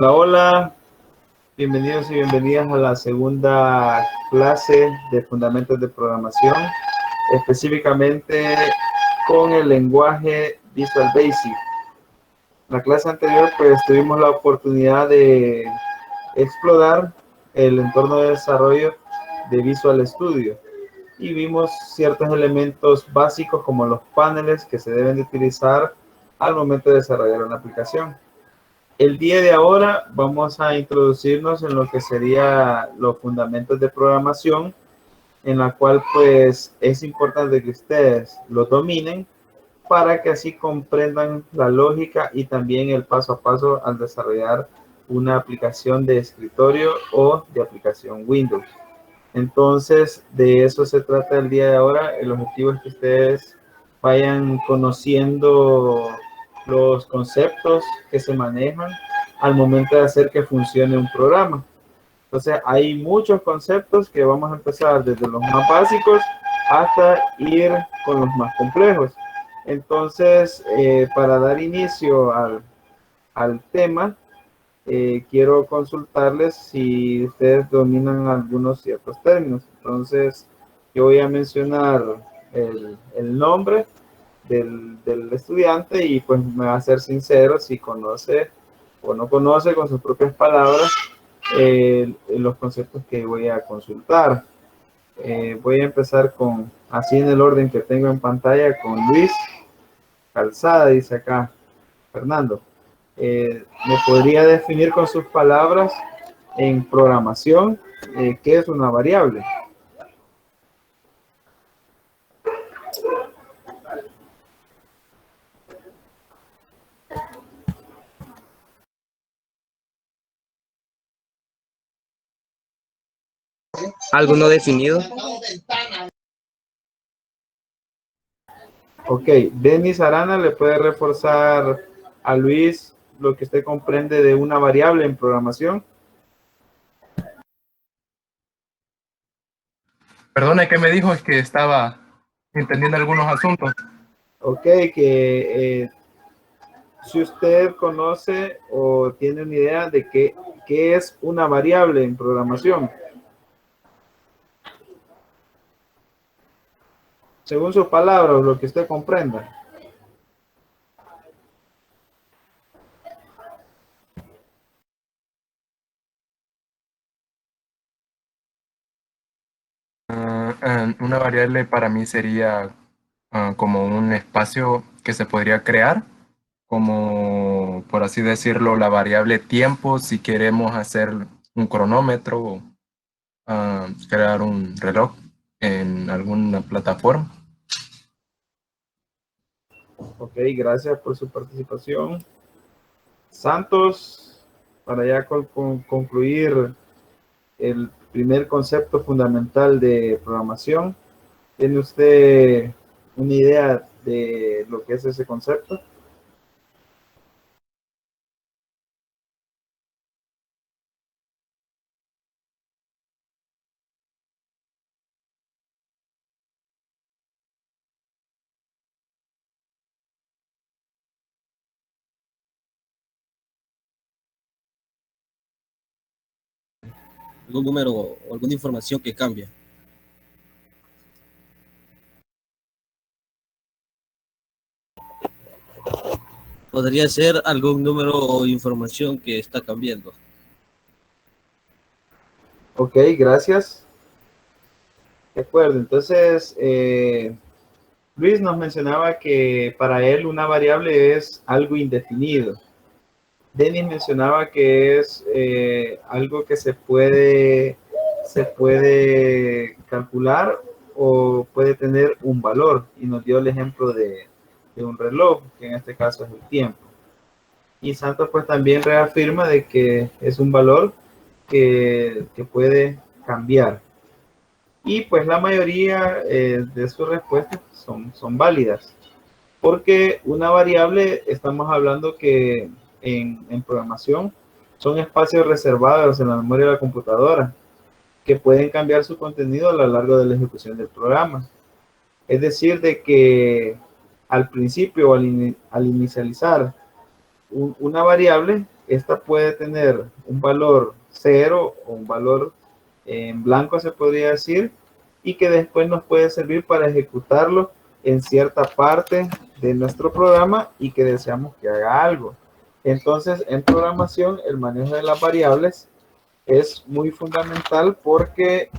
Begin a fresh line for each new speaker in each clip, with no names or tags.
Hola, hola, bienvenidos y bienvenidas a la segunda clase de Fundamentos de Programación, específicamente con el lenguaje Visual Basic. La clase anterior pues tuvimos la oportunidad de explorar el entorno de desarrollo de Visual Studio y vimos ciertos elementos básicos como los paneles que se deben de utilizar al momento de desarrollar una aplicación. El día de ahora vamos a introducirnos en lo que sería los fundamentos de programación, en la cual pues es importante que ustedes lo dominen para que así comprendan la lógica y también el paso a paso al desarrollar una aplicación de escritorio o de aplicación Windows. Entonces, de eso se trata el día de ahora. El objetivo es que ustedes vayan conociendo los conceptos que se manejan al momento de hacer que funcione un programa. Entonces, hay muchos conceptos que vamos a empezar desde los más básicos hasta ir con los más complejos. Entonces, para dar inicio al tema, quiero consultarles si ustedes dominan algunos ciertos términos. Entonces, yo voy a mencionar el nombre del estudiante y pues me va a ser sincero si conoce o no conoce con sus propias palabras los conceptos que voy a consultar. Voy a empezar con, así en el orden que tengo en pantalla, con Luis Calzada, dice acá Fernando. ¿Me podría definir con sus palabras en programación qué es una variable?
Algo no definido.
Ok, Denis Arana le puede reforzar a Luis lo que usted comprende de una variable en programación.
Perdone, ¿qué me dijo? Es que estaba entendiendo algunos asuntos.
Ok, que si usted conoce o tiene una idea de qué es una variable en programación. Según sus palabras, lo que usted comprenda.
Una variable para mí sería como un espacio que se podría crear, como por así decirlo, la variable tiempo si queremos hacer un cronómetro o crear un reloj en alguna plataforma.
Ok, gracias por su participación. Santos, para ya concluir el primer concepto fundamental de programación, ¿tiene usted una idea de lo que es ese concepto?
Algún número o alguna información que cambia. Podría ser algún número o información que está cambiando.
Ok, gracias. De acuerdo, entonces Luis nos mencionaba que para él una variable es algo indefinido. Denis mencionaba que es algo que se puede calcular o puede tener un valor, y nos dio el ejemplo de un reloj, que en este caso es el tiempo. Y Santos pues también reafirma de que es un valor que puede cambiar. Y pues la mayoría de sus respuestas son válidas, porque una variable, estamos hablando que en programación son espacios reservados en la memoria de la computadora que pueden cambiar su contenido a lo largo de la ejecución del programa. Es decir, de que al principio, al inicializar una variable, esta puede tener un valor 0 o un valor en blanco, se podría decir, y que después nos puede servir para ejecutarlo en cierta parte de nuestro programa y que deseamos que haga algo. Entonces, en programación, el manejo de las variables es muy fundamental porque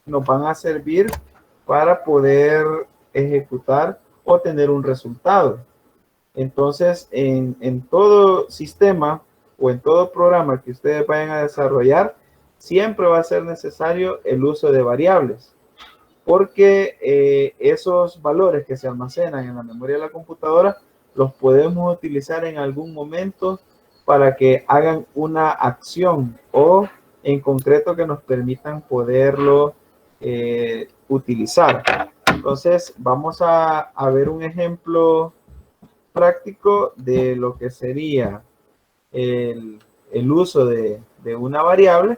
nos van a servir para poder ejecutar o tener un resultado. Entonces, en todo sistema o en todo programa que ustedes vayan a desarrollar, siempre va a ser necesario el uso de variables, porque esos valores que se almacenan en la memoria de la computadora los podemos utilizar en algún momento para que hagan una acción o en concreto que nos permitan poderlo utilizar. Entonces, vamos a ver un ejemplo práctico de lo que sería el uso de una variable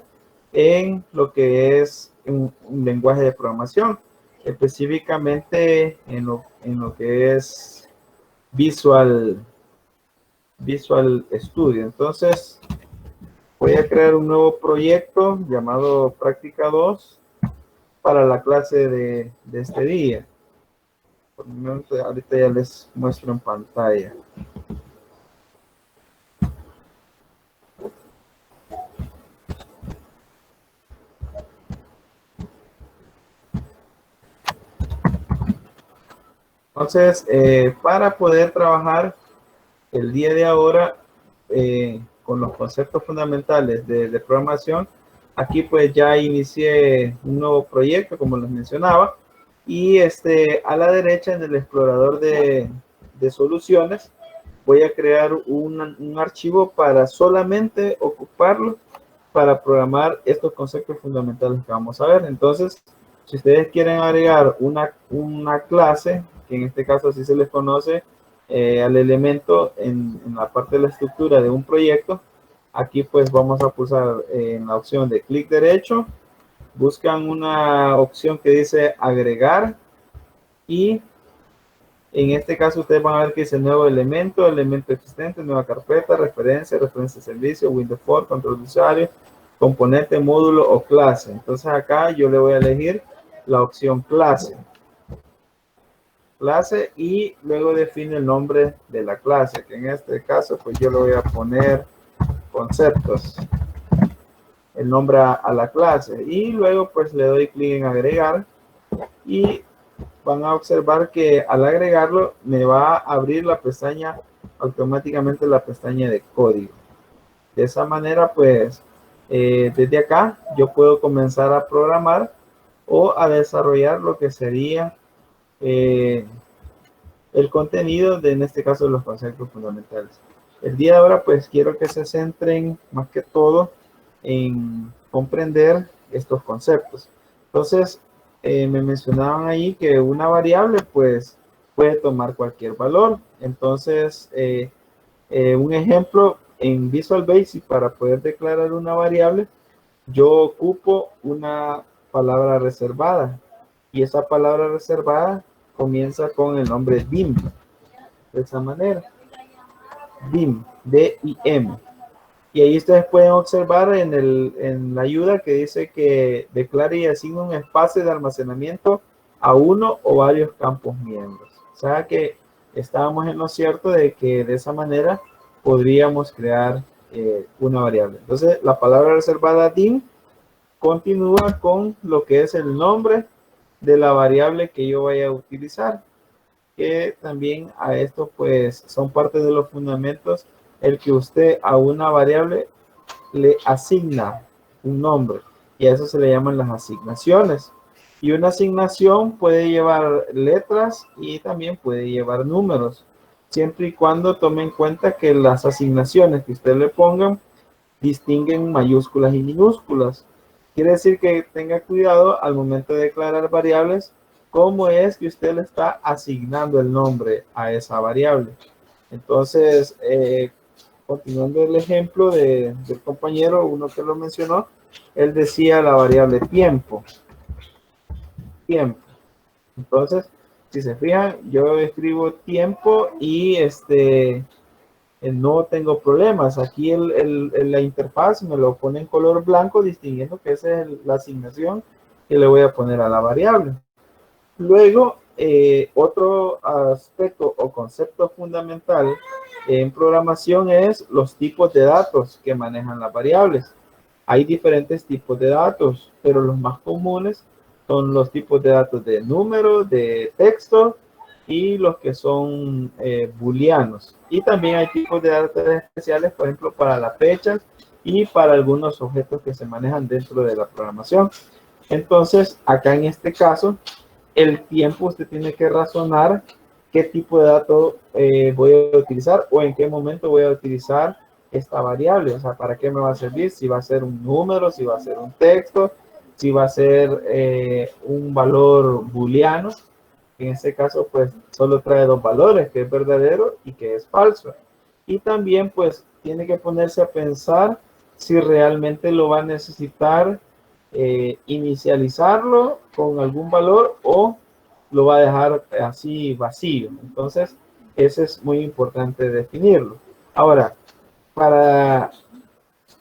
en lo que es un lenguaje de programación, específicamente en lo que es Visual Studio. Entonces, voy a crear un nuevo proyecto llamado Práctica 2 para la clase de este día. Por un momento, ahorita ya les muestro en pantalla. Entonces, para poder trabajar el día de ahora con los conceptos fundamentales de programación, aquí pues ya inicié un nuevo proyecto, como les mencionaba, y a la derecha en el explorador de soluciones, voy a crear un archivo para solamente ocuparlo para programar estos conceptos fundamentales que vamos a ver. Entonces, si ustedes quieren agregar una clase, que en este caso así se les conoce al elemento en la parte de la estructura de un proyecto, aquí pues vamos a pulsar en la opción de clic derecho, buscan una opción que dice agregar y en este caso ustedes van a ver que dice nuevo elemento, elemento existente, nueva carpeta, referencia de servicio, Windows Form, control de usuario, componente, módulo o clase. Entonces acá yo le voy a elegir la opción clase y luego define el nombre de la clase, que en este caso pues yo le voy a poner conceptos, el nombre a la clase, y luego pues le doy clic en agregar y van a observar que al agregarlo me va a abrir la pestaña automáticamente, la pestaña de código. De esa manera pues desde acá yo puedo comenzar a programar o a desarrollar lo que sería el contenido de, en este caso, los conceptos fundamentales. El día de ahora pues quiero que se centren más que todo en comprender estos conceptos. Entonces me mencionaban ahí que una variable pues puede tomar cualquier valor. Entonces un ejemplo en Visual Basic, para poder declarar una variable, yo ocupo una palabra reservada y esa palabra reservada comienza con el nombre dim, de esa manera, dim, D-I-M. Y ahí ustedes pueden observar en la ayuda que dice que declare y asigne un espacio de almacenamiento a uno o varios campos miembros. O sea que estábamos en lo cierto de que de esa manera podríamos crear una variable. Entonces la palabra reservada dim continúa con lo que es el nombre de la variable que yo vaya a utilizar, que también a esto pues son parte de los fundamentos, el que usted a una variable le asigna un nombre, y a eso se le llaman las asignaciones. Y una asignación puede llevar letras y también puede llevar números, siempre y cuando tome en cuenta que las asignaciones que usted le pongan distinguen mayúsculas y minúsculas. Quiere decir que tenga cuidado al momento de declarar variables, cómo es que usted le está asignando el nombre a esa variable. Entonces, continuando el ejemplo del compañero, uno que lo mencionó, él decía la variable tiempo. Entonces, si se fijan, yo escribo tiempo y no tengo problemas. Aquí la interfaz me lo pone en color blanco, distinguiendo que esa es la asignación que le voy a poner a la variable. Luego, otro aspecto o concepto fundamental en programación es los tipos de datos que manejan las variables. Hay diferentes tipos de datos, pero los más comunes son los tipos de datos de número, de texto y los que son booleanos. Y también hay tipos de datos especiales, por ejemplo, para las fechas y para algunos objetos que se manejan dentro de la programación. Entonces, acá en este caso, el tiempo usted tiene que razonar qué tipo de dato voy a utilizar o en qué momento voy a utilizar esta variable. O sea, ¿para qué me va a servir? Si va a ser un número, si va a ser un texto, si va a ser un valor booleano. En este caso, pues, solo trae dos valores, que es verdadero y que es falso. Y también, pues, tiene que ponerse a pensar si realmente lo va a necesitar inicializarlo con algún valor o lo va a dejar así vacío. Entonces, eso es muy importante definirlo. Ahora, para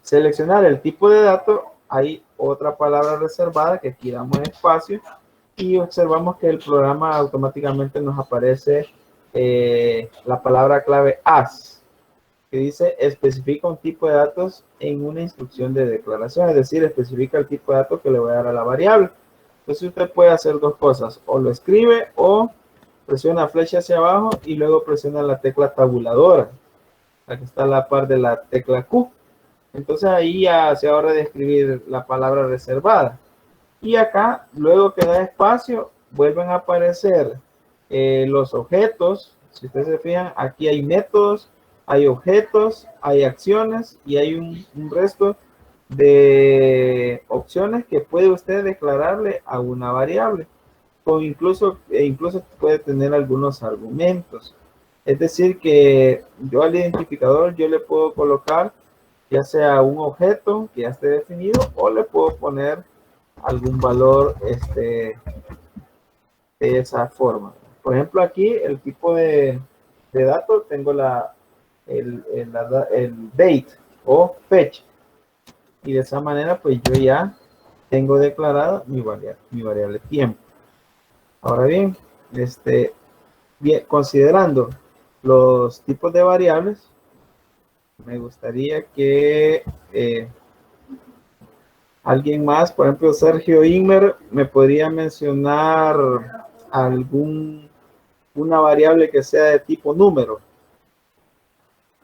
seleccionar el tipo de dato, hay otra palabra reservada que aquí damos espacio y observamos que el programa automáticamente nos aparece la palabra clave as, que dice especifica un tipo de datos en una instrucción de declaración, es decir, especifica el tipo de datos que le voy a dar a la variable. Entonces usted puede hacer dos cosas, o lo escribe o presiona flecha hacia abajo y luego presiona la tecla tabuladora, la que está a la par de la tecla Q. Entonces ahí ya se ahorra de escribir la palabra reservada. Y acá, luego que da espacio, vuelven a aparecer los objetos. Si ustedes se fijan, aquí hay métodos, hay objetos, hay acciones y hay un resto de opciones que puede usted declararle a una variable. O incluso puede tener algunos argumentos. Es decir, que yo al identificador yo le puedo colocar ya sea un objeto que ya esté definido o le puedo poner algún valor de esa forma. Por ejemplo, aquí el tipo de datos tengo el date o fecha. Y de esa manera, pues yo ya tengo declarado mi variable tiempo. Ahora bien, considerando los tipos de variables, me gustaría que alguien más, por ejemplo, Sergio Inmer, me podría mencionar una variable que sea de tipo número.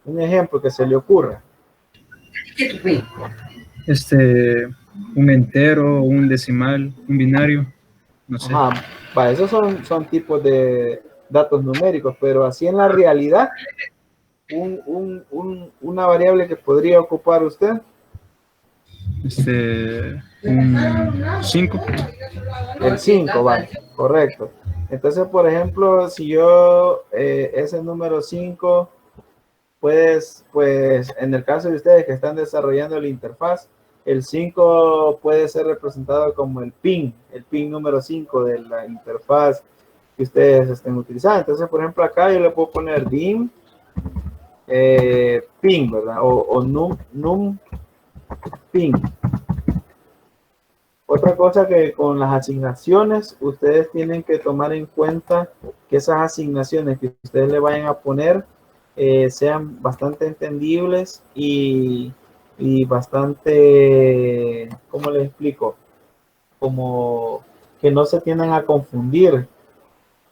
Un ejemplo que se le ocurra.
Un entero, un decimal, un binario, no sé.
Ajá, esos son tipos de datos numéricos, pero así en la realidad, una variable que podría ocupar usted.
Un 5.
El 5, vale, correcto. Entonces, por ejemplo, si yo ese número 5, pues en el caso de ustedes que están desarrollando la interfaz, el 5 puede ser representado como el pin número 5 de la interfaz que ustedes estén utilizando. Entonces, por ejemplo, acá yo le puedo poner dim pin, ¿verdad? O num pin. Otra cosa que con las asignaciones, ustedes tienen que tomar en cuenta que esas asignaciones que ustedes le vayan a poner sean bastante entendibles y bastante, ¿cómo les explico? Como que no se tiendan a confundir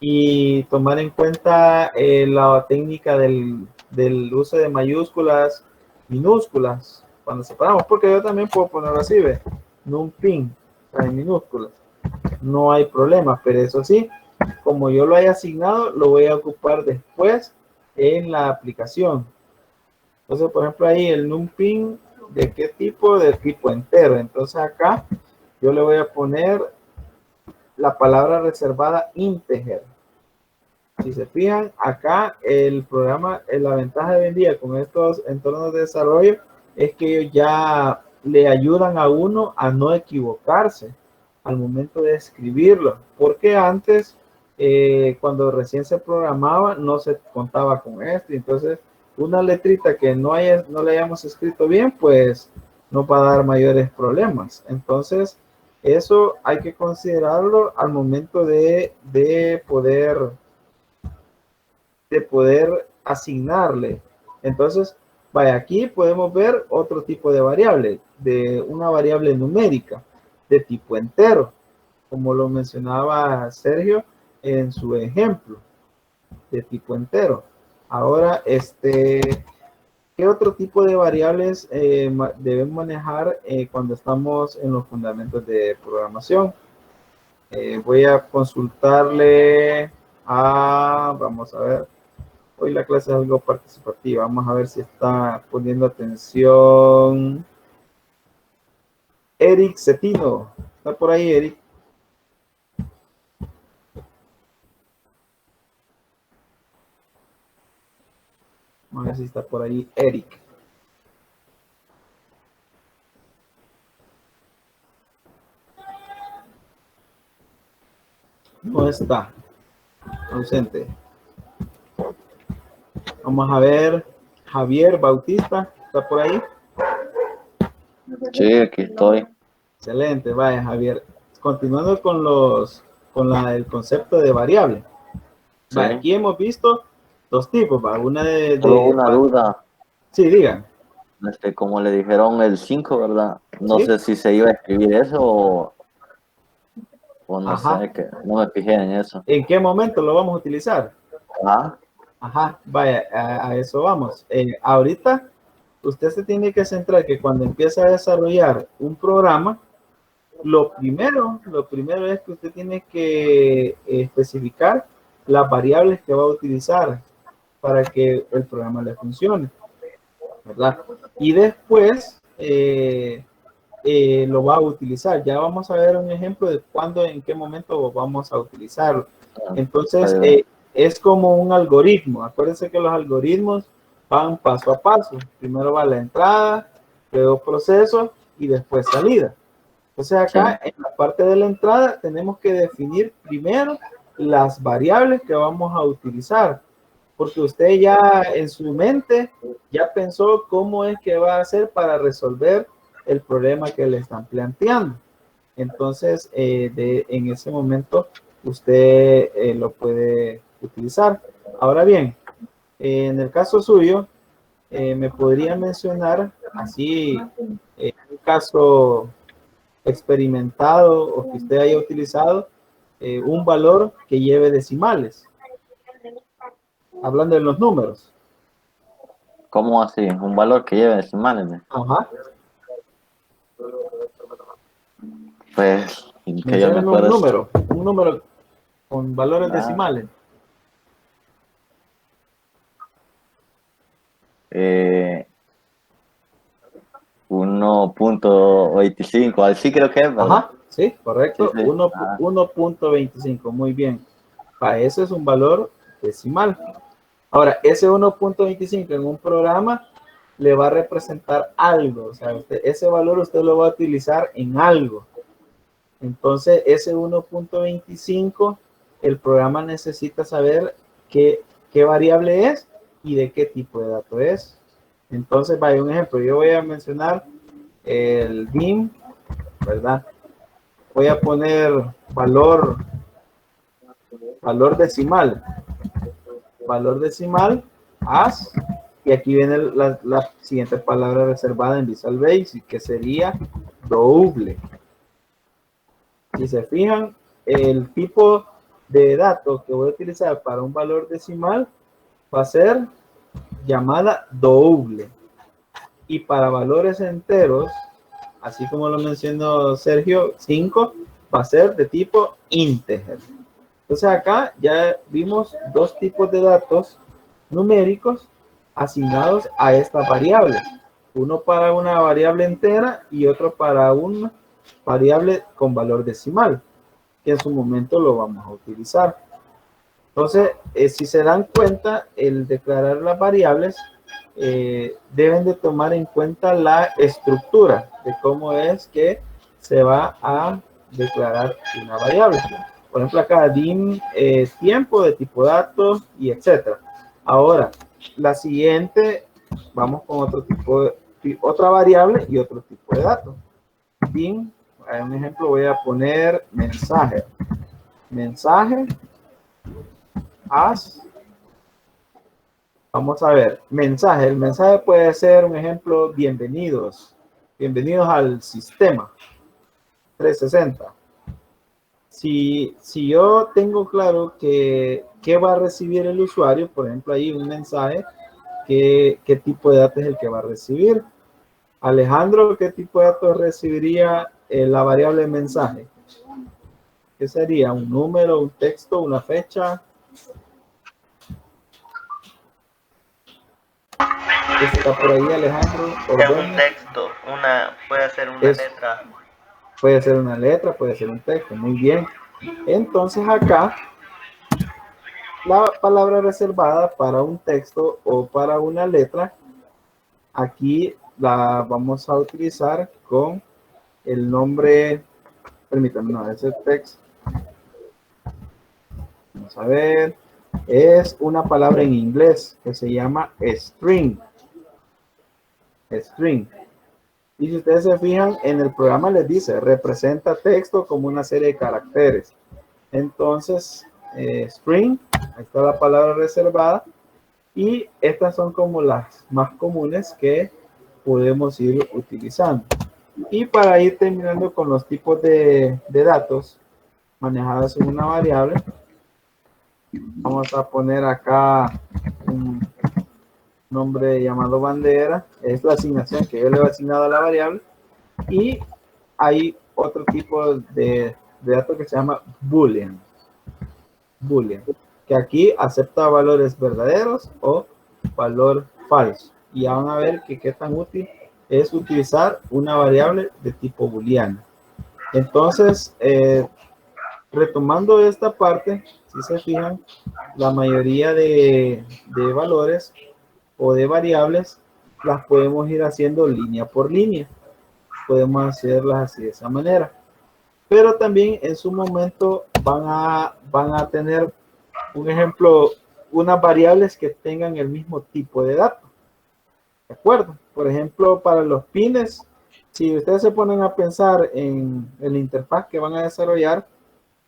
y tomar en cuenta la técnica del uso de mayúsculas, minúsculas, cuando separamos, porque yo también puedo ponerlo así, ¿ve? Num pin, en minúsculas, no hay problema, pero eso sí, como yo lo haya asignado, lo voy a ocupar después en la aplicación. Entonces, por ejemplo, ahí el numping, ¿de qué tipo? De tipo entero. Entonces acá yo le voy a poner la palabra reservada integer. Si se fijan, acá el programa, la ventaja de hoy en día con estos entornos de desarrollo es que ellos ya le ayudan a uno a no equivocarse al momento de escribirlo. Porque antes, cuando recién se programaba, no se contaba con esto. Entonces, una letrita que no le hayamos escrito bien, pues no va a dar mayores problemas. Entonces, eso hay que considerarlo al momento de poder asignarle. Entonces, vaya, aquí podemos ver otro tipo de variable, de una variable numérica de tipo entero, como lo mencionaba Sergio en su ejemplo, de tipo entero. Ahora, ¿qué otro tipo de variables debemos manejar cuando estamos en los fundamentos de programación? Voy a consultarle vamos a ver, hoy la clase es algo participativa, vamos a ver si está poniendo atención Eric Cetino. ¿Está por ahí, Eric? Vamos a ver si está por ahí Eric. No está. Ausente. Vamos a ver. Javier Bautista. ¿Está por ahí?
Sí, aquí estoy.
Excelente. Vaya, Javier. Continuando con el concepto de variable.
Sí.
Vaya, aquí hemos visto dos tipos. ¿Va? Una
Solo una duda.
Sí, digan.
Como le dijeron el 5, ¿verdad? No
Sí.
sé si se iba a escribir eso o no
Ajá.
sé, que no me fijé en eso.
¿En qué momento lo vamos a utilizar?
Ah,
Ajá, vaya, a eso vamos. Ahorita usted se tiene que centrar que cuando empieza a desarrollar un programa, lo primero es que usted tiene que especificar las variables que va a utilizar para que el programa le funcione, ¿verdad? Y después lo va a utilizar. Ya vamos a ver un ejemplo de cuándo, en qué momento vamos a utilizarlo. Entonces, es como un algoritmo. Acuérdense que los algoritmos van paso a paso. Primero va la entrada, luego proceso y después salida. Entonces acá en la parte de la entrada tenemos que definir primero las variables que vamos a utilizar. Porque usted ya en su mente ya pensó cómo es que va a hacer para resolver el problema que le están planteando. Entonces, en ese momento usted lo puede utilizar. Ahora bien, en el caso suyo, me podría mencionar así un caso experimentado o que usted haya utilizado un valor que lleve decimales. Hablando de los números.
¿Cómo así? Un valor que lleve decimales.
Ajá.
Pues, que yo me
Mencióname
acuerdo.
un número con valores decimales.
1.25, así creo que es, ¿verdad?
Ajá, sí, correcto.
Sí, sí.
1.25, muy bien. Para eso es un valor decimal. Ahora, ese 1.25 en un programa le va a representar algo. O sea, ese valor usted lo va a utilizar en algo. Entonces, ese 1.25, el programa necesita saber qué variable es y de qué tipo de dato es. Entonces, vaya un ejemplo. Yo voy a mencionar el bin, ¿verdad? Voy a poner valor decimal. Valor decimal, as, y aquí viene la siguiente palabra reservada en Visual Basic, que sería doble. Si se fijan, el tipo de datos que voy a utilizar para un valor decimal va a ser llamada doble. Y para valores enteros, así como lo mencionó Sergio, 5 va a ser de tipo integer. Entonces acá ya vimos dos tipos de datos numéricos asignados a esta variable. Uno para una variable entera y otro para una variable con valor decimal, que en su momento lo vamos a utilizar. Entonces, si se dan cuenta, el declarar las variables deben de tomar en cuenta la estructura de cómo es que se va a declarar una variable. Por ejemplo, acá dim tiempo de tipo datos y etcétera. Ahora, la siguiente, vamos con otro tipo de, otra variable y otro tipo de datos. Bin, a un ejemplo voy a poner mensaje. Mensaje as. Vamos a ver, mensaje. El mensaje puede ser un ejemplo, bienvenidos. Bienvenidos al sistema 360. Si yo tengo claro que va a recibir el usuario, por ejemplo, ahí un mensaje, ¿qué tipo de datos es el que va a recibir? Alejandro, ¿qué tipo de datos recibiría la variable mensaje? ¿Qué sería? ¿Un número, un texto, una fecha? ¿Está por ahí Alejandro?
Es un texto, puede ser una letra.
Puede ser una letra, puede ser un texto, muy bien. Entonces acá, la palabra reservada para un texto o para una letra, aquí la vamos a utilizar con el nombre, permítanme, no, ese texto. Vamos a ver, es una palabra en inglés que se llama string. String. Y si ustedes se fijan, en el programa les dice, representa texto como una serie de caracteres. Entonces, string, ahí está la palabra reservada. Y estas son como las más comunes que podemos ir utilizando. Y para ir terminando con los tipos de datos manejados en una variable, vamos a poner acá un nombre llamado bandera. Es la asignación que yo le he asignado a la variable. Y hay otro tipo de datos que se llama boolean. Boolean, que aquí acepta valores verdaderos o valor falso. Y ya van a ver que qué tan útil es utilizar una variable de tipo booleano. Entonces, retomando esta parte, si se fijan, la mayoría de valores o de variables las podemos ir haciendo línea por línea. Podemos hacerlas así de esa manera. Pero también en su momento van a tener un ejemplo, unas variables que tengan el mismo tipo de datos. ¿De acuerdo? Por ejemplo, para los pines, si ustedes se ponen a pensar en la interfaz que van a desarrollar,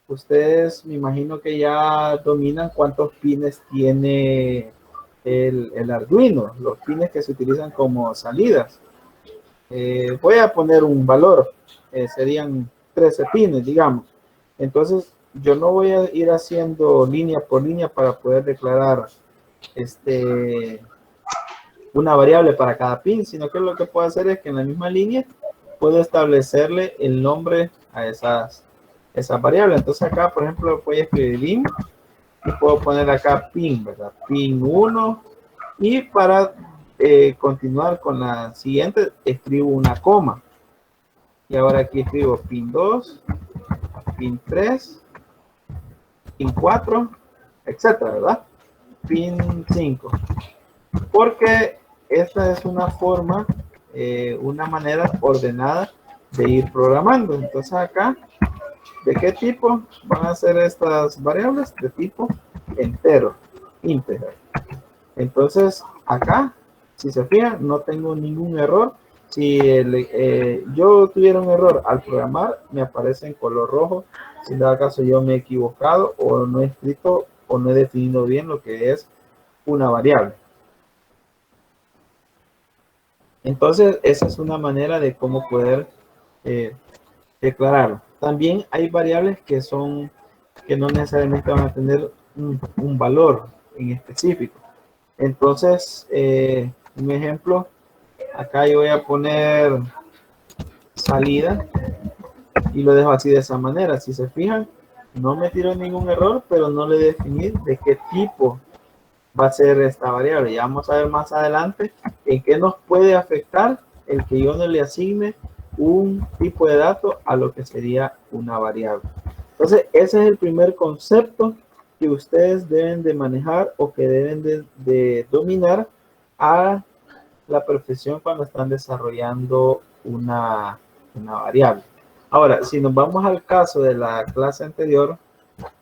ustedes me imagino que ya dominan cuántos pines tiene el Arduino, los pines que se utilizan como salidas. Voy a poner un valor, serían 13 pines, digamos. Entonces, yo no voy a ir haciendo línea por línea para poder declarar una variable para cada pin, sino que lo que puedo hacer es que en la misma línea puedo establecerle el nombre a esas variables. Entonces acá, por ejemplo, voy a escribir bin y puedo poner acá pin, ¿verdad? Pin 1, y para continuar con la siguiente, escribo una coma. Y ahora aquí escribo pin 2, pin 3, pin 4, etcétera, ¿verdad? Pin 5. Porque esta es una forma, una manera ordenada de ir programando. Entonces acá, ¿de qué tipo van a ser estas variables? De tipo entero, integer. Entonces acá, si se fijan, no tengo ningún error. Si yo tuviera un error al programar, me aparece en color rojo. Si en dado caso yo me he equivocado o no he escrito o no he definido bien lo que es una variable. Entonces, esa es una manera de cómo poder declararlo. También hay variables que no necesariamente van a tener un valor en específico. Entonces, un ejemplo, acá yo voy a poner salida y lo dejo así de esa manera. Si se fijan, no me tiró ningún error, pero no le definí de qué tipo va a ser esta variable. Ya vamos a ver más adelante en qué nos puede afectar el que yo no le asigne un tipo de dato a lo que sería una variable. Entonces, ese es el primer concepto que ustedes deben de manejar o que deben de dominar a la perfección cuando están desarrollando una variable. Ahora, si nos vamos al caso de la clase anterior,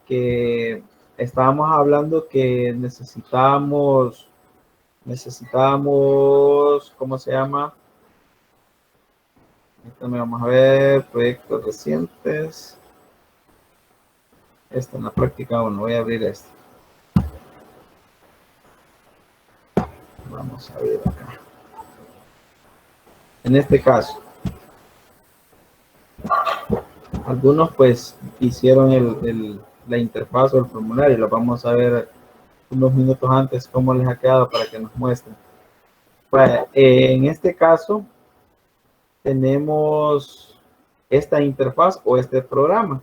que estábamos hablando que necesitábamos necesitamos, ¿cómo se llama? Vamos a ver, proyectos recientes. En la práctica 1, voy a abrir esto. Vamos a ver acá. En este caso, algunos pues hicieron la interfaz o el formulario. Lo vamos a ver unos minutos antes cómo les ha quedado para que nos muestren. Pues, en este caso, tenemos esta interfaz o este programa.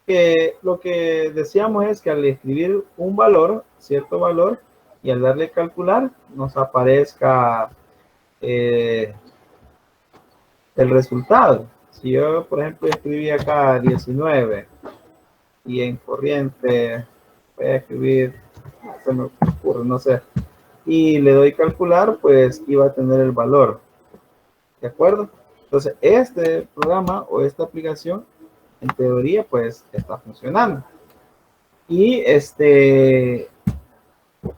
Que lo que decíamos es que al escribir un valor, cierto valor, y al darle calcular, nos aparezca el resultado. Si yo, por ejemplo, escribí acá 19 y en corriente voy a escribir, se me ocurre, no sé, y le doy calcular, pues iba a tener el valor. ¿De acuerdo? Entonces, este programa o esta aplicación, en teoría, pues está funcionando. Y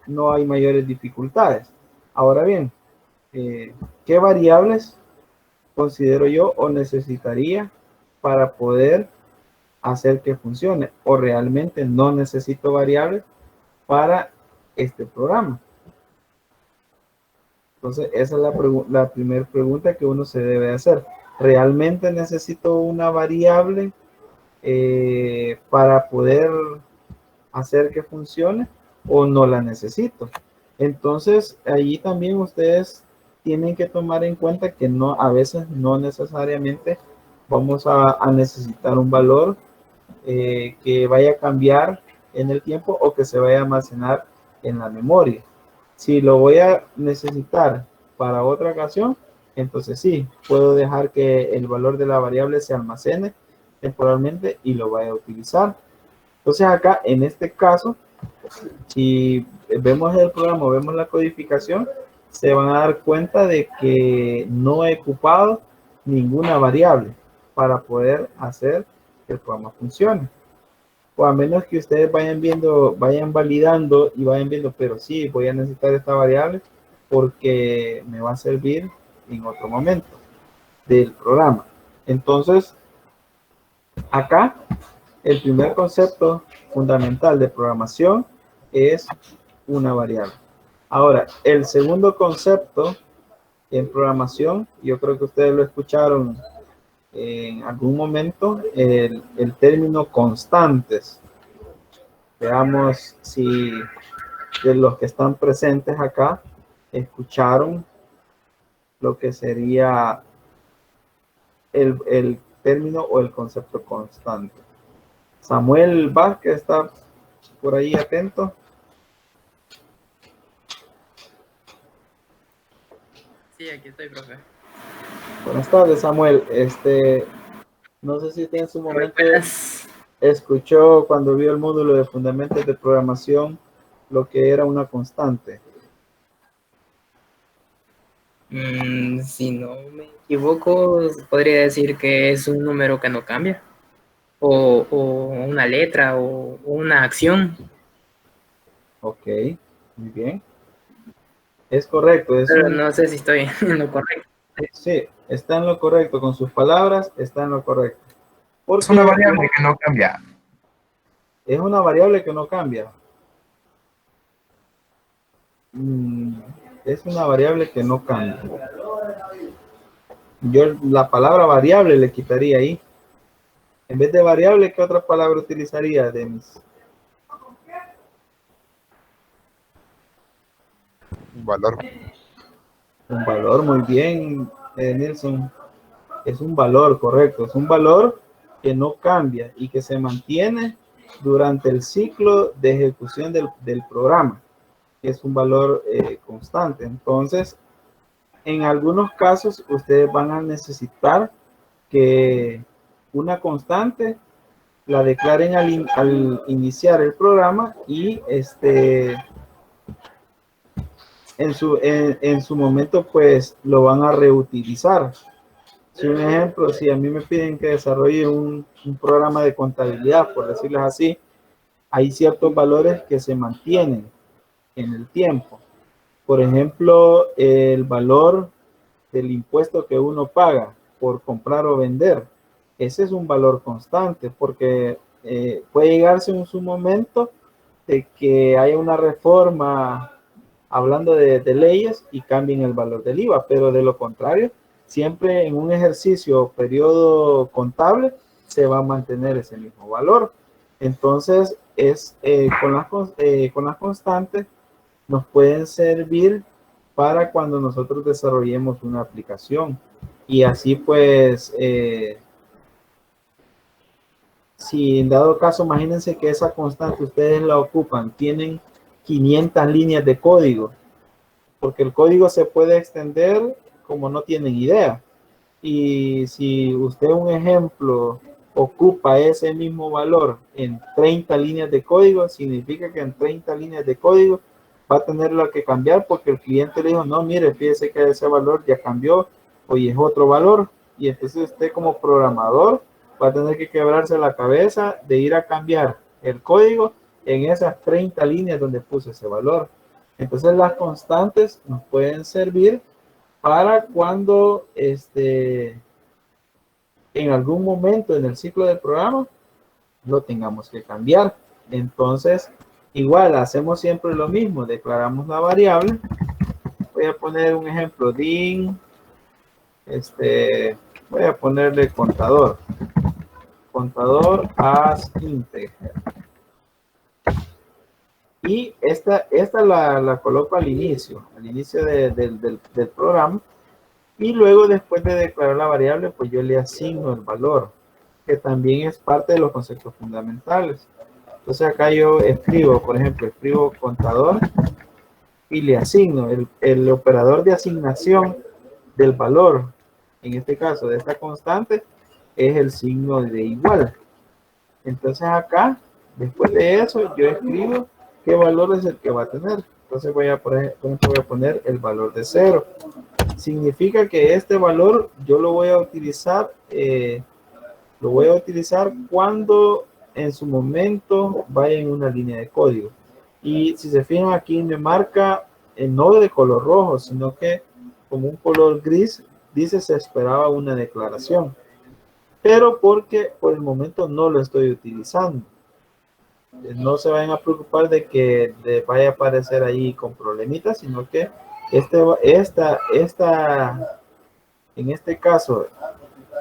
no hay mayores dificultades. Ahora bien, ¿qué variables considero yo o necesitaría para poder hacer que funcione? O realmente no necesito variables para este programa. Entonces, esa es la primera pregunta que uno se debe hacer. ¿Realmente necesito una variable para poder hacer que funcione o no la necesito? Entonces, allí también ustedes tienen que tomar en cuenta que no, a veces no necesariamente vamos a necesitar un valor que vaya a cambiar en el tiempo o que se vaya a almacenar en la memoria. Si lo voy a necesitar para otra ocasión, entonces sí, puedo dejar que el valor de la variable se almacene temporalmente y lo vaya a utilizar. Entonces acá, en este caso, si vemos el programa, vemos la codificación, se van a dar cuenta de que no he ocupado ninguna variable para poder hacer que el programa funcione. O a menos que ustedes vayan viendo, vayan validando y vayan viendo, pero sí, voy a necesitar esta variable porque me va a servir en otro momento del programa. Entonces, acá, el primer concepto fundamental de programación es una variable. Ahora, el segundo concepto en programación, yo creo que ustedes lo escucharon en algún momento, el término constantes. Veamos si de los que están presentes acá escucharon lo que sería el término o el concepto constante. Samuel Vázquez está por ahí atento.
Sí, aquí estoy, profe.
Buenas tardes, Samuel. No sé si usted en su momento escuchó cuando vio el módulo de fundamentos de programación lo que era una constante.
Si no me equivoco, podría decir que es un número que no cambia. O una letra o una acción.
Ok, muy bien. Es correcto.
Pero no sé si estoy en lo correcto.
Sí, está en lo correcto. Con sus palabras, está en lo correcto.
Es una variable que no cambia.
Es una variable que no cambia. Es una variable que no cambia. Yo la palabra variable le quitaría ahí. En vez de variable, ¿qué otra palabra utilizaría, Denis?
Un valor.
Un valor, muy bien, Nelson. Es un valor, correcto. Es un valor que no cambia y que se mantiene durante el ciclo de ejecución del programa. Es un valor constante. Entonces, en algunos casos, ustedes van a necesitar que una constante la declaren al iniciar el programa y en su momento pues lo van a reutilizar. Si un ejemplo, si a mí me piden que desarrolle un programa de contabilidad, por decirles así, hay ciertos valores que se mantienen en el tiempo. Por ejemplo, el valor del impuesto que uno paga por comprar o vender, ese es un valor constante, porque puede llegarse en su momento de que haya una reforma hablando de leyes y cambien el valor del IVA, pero de lo contrario, siempre en un ejercicio o periodo contable se va a mantener ese mismo valor. Entonces, con las constantes nos pueden servir para cuando nosotros desarrollemos una aplicación. Y así pues, si en dado caso, imagínense que esa constante ustedes la ocupan, tienen 500 líneas de código, porque el código se puede extender como no tienen idea. Y si usted, un ejemplo, ocupa ese mismo valor en 30 líneas de código, significa que en 30 líneas de código va a tenerlo que cambiar porque el cliente le dijo, no, mire, fíjese que ese valor ya cambió, hoy es otro valor. Y entonces usted como programador va a tener que quebrarse la cabeza de ir a cambiar el código en esas 30 líneas donde puso ese valor. Entonces las constantes nos pueden servir para cuando en algún momento en el ciclo del programa lo tengamos que cambiar. Entonces, igual hacemos siempre lo mismo, declaramos la variable. Voy a poner un ejemplo, din, voy a ponerle contador as integer. Y esta la coloco al inicio del programa. Y luego, después de declarar la variable, pues yo le asigno el valor, que también es parte de los conceptos fundamentales. Entonces acá yo escribo, por ejemplo, escribo contador y le asigno el operador de asignación del valor. En este caso, de esta constante, es el signo de igual. Entonces acá, después de eso, yo escribo qué valor es el que va a tener. Entonces voy a poner el valor de 0. Significa que este valor yo lo voy a utilizar cuando en su momento vaya en una línea de código. Y si se fijan aquí me marca no de color rojo, sino que como un color gris, dice se esperaba una declaración. Pero porque por el momento no lo estoy utilizando. No se vayan a preocupar de que vaya a aparecer ahí con problemitas, sino que en este caso,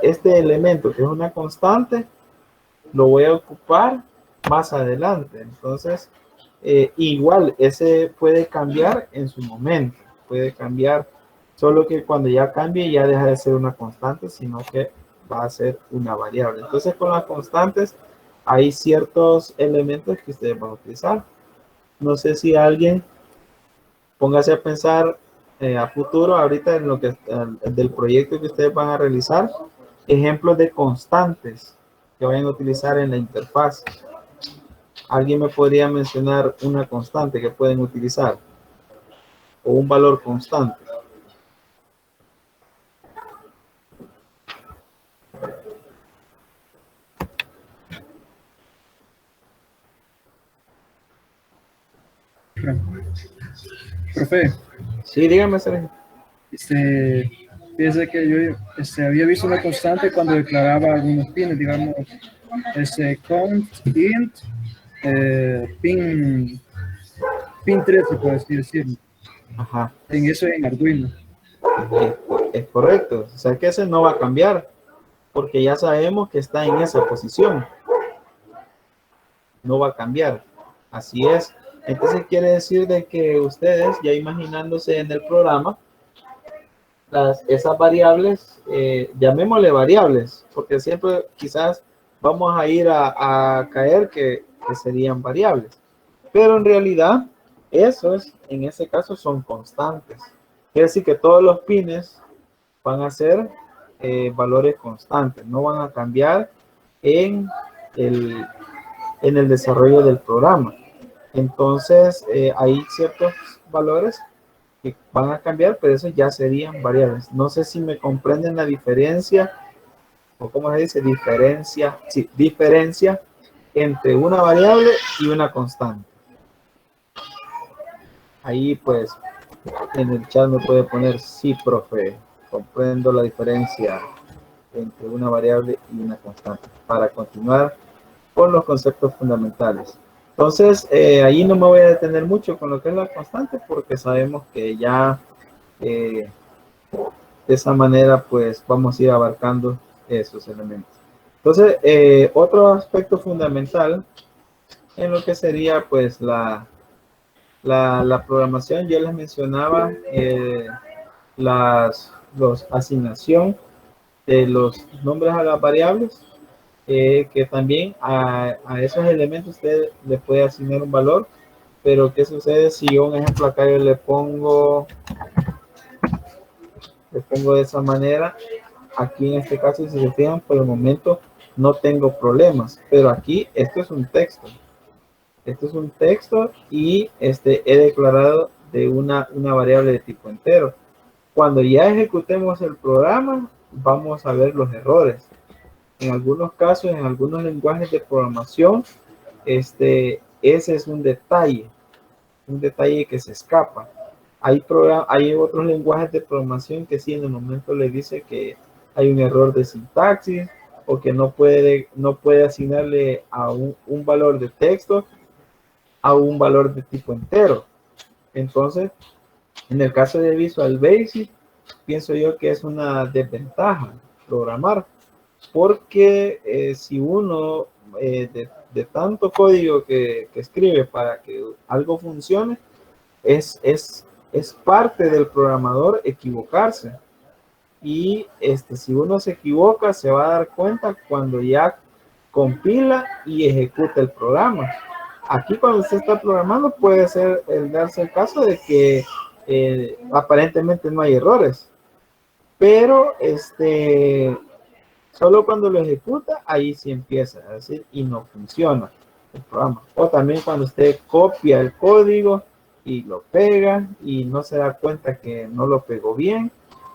este elemento que es una constante, lo voy a ocupar más adelante. Entonces, igual, ese puede cambiar en su momento, puede cambiar, solo que cuando ya cambie ya deja de ser una constante, sino que va a ser una variable. Entonces, con las constantes hay ciertos elementos que ustedes van a utilizar. No sé si alguien póngase a pensar a futuro, ahorita en lo que del proyecto que ustedes van a realizar, ejemplos de constantes que vayan a utilizar en la interfaz. ¿Alguien me podría mencionar una constante que pueden utilizar? O un valor constante.
Profe,
Sí, dígame, Sergio.
fíjese que yo había visto una constante cuando declaraba algunos pines, digamos, count, int, pin 13, por así decirlo.
Ajá.
En eso en Arduino.
Es correcto. O sea que ese no va a cambiar, porque ya sabemos que está en esa posición. No va a cambiar. Así es. Entonces quiere decir de que ustedes, ya imaginándose en el programa, esas variables, llamémosle variables, porque siempre quizás vamos a ir a caer que serían variables. Pero en realidad, esos, en ese caso, son constantes. Quiere decir que todos los pines van a ser valores constantes, no van a cambiar en el desarrollo del programa. Entonces, hay ciertos valores que van a cambiar, pero eso ya serían variables. No sé si me comprenden la diferencia, o cómo se dice, diferencia entre una variable y una constante. Ahí pues En el chat me puede poner sí, profe, comprendo la diferencia entre una variable y una constante para continuar con los conceptos fundamentales. Entonces, ahí no me voy a detener mucho con lo que es la constante porque sabemos que ya de esa manera pues vamos a ir abarcando esos elementos. Entonces, otro aspecto fundamental en lo que sería pues la programación, yo les mencionaba los asignación de los nombres a las variables, que también a esos elementos usted le puede asignar un valor, pero ¿qué sucede si yo, un ejemplo, acá yo le pongo de esa manera? Aquí en este caso, si se fijan, por el momento no tengo problemas, pero aquí esto es un texto. Esto es un texto y he declarado de una variable de tipo entero. Cuando ya ejecutemos el programa, vamos a ver los errores. En algunos casos, en algunos lenguajes de programación, ese es un detalle que se escapa. Hay otros lenguajes de programación que sí en el momento le dice que hay un error de sintaxis o que no puede asignarle a un valor de texto a un valor de tipo entero. Entonces, en el caso de Visual Basic, pienso yo que es una desventaja programar, porque si uno de tanto código que escribe para que algo funcione, es parte del programador equivocarse. Y si uno se equivoca, se va a dar cuenta cuando ya compila y ejecuta el programa. Aquí cuando usted está programando puede ser darse el caso de que aparentemente no hay errores, pero solo cuando lo ejecuta ahí sí empieza a decir y no funciona el programa. O también cuando usted copia el código y lo pega y no se da cuenta que no lo pegó bien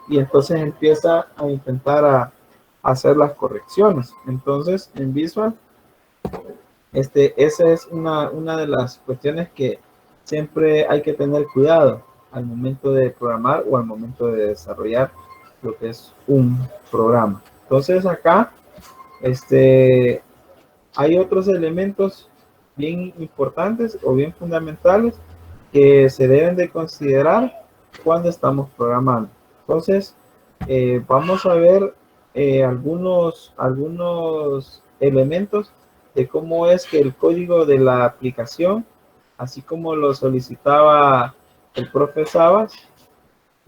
y entonces empieza a intentar a hacer las correcciones. Entonces en Visual esa es una de las cuestiones que siempre hay que tener cuidado al momento de programar o al momento de desarrollar lo que es un programa. Entonces acá hay otros elementos bien importantes o bien fundamentales que se deben de considerar cuando estamos programando. Entonces vamos a ver algunos elementos de cómo es que el código de la aplicación, así como lo solicitaba el profe Sabas,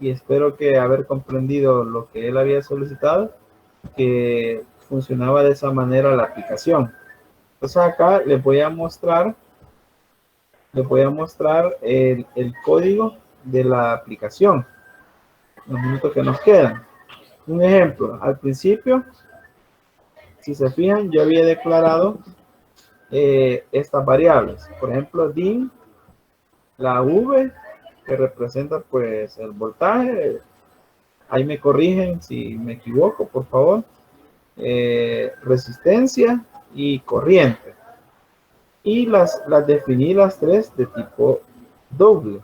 y espero que haber comprendido lo que él había solicitado, que funcionaba de esa manera la aplicación. Entonces acá les voy a mostrar el código de la aplicación, los minutos que nos quedan. Un ejemplo, al principio, si se fijan, yo había declarado estas variables, por ejemplo, DIN, la V, que representa pues el voltaje, ahí me corrigen si me equivoco, por favor, resistencia y corriente, y las definí las tres de tipo doble.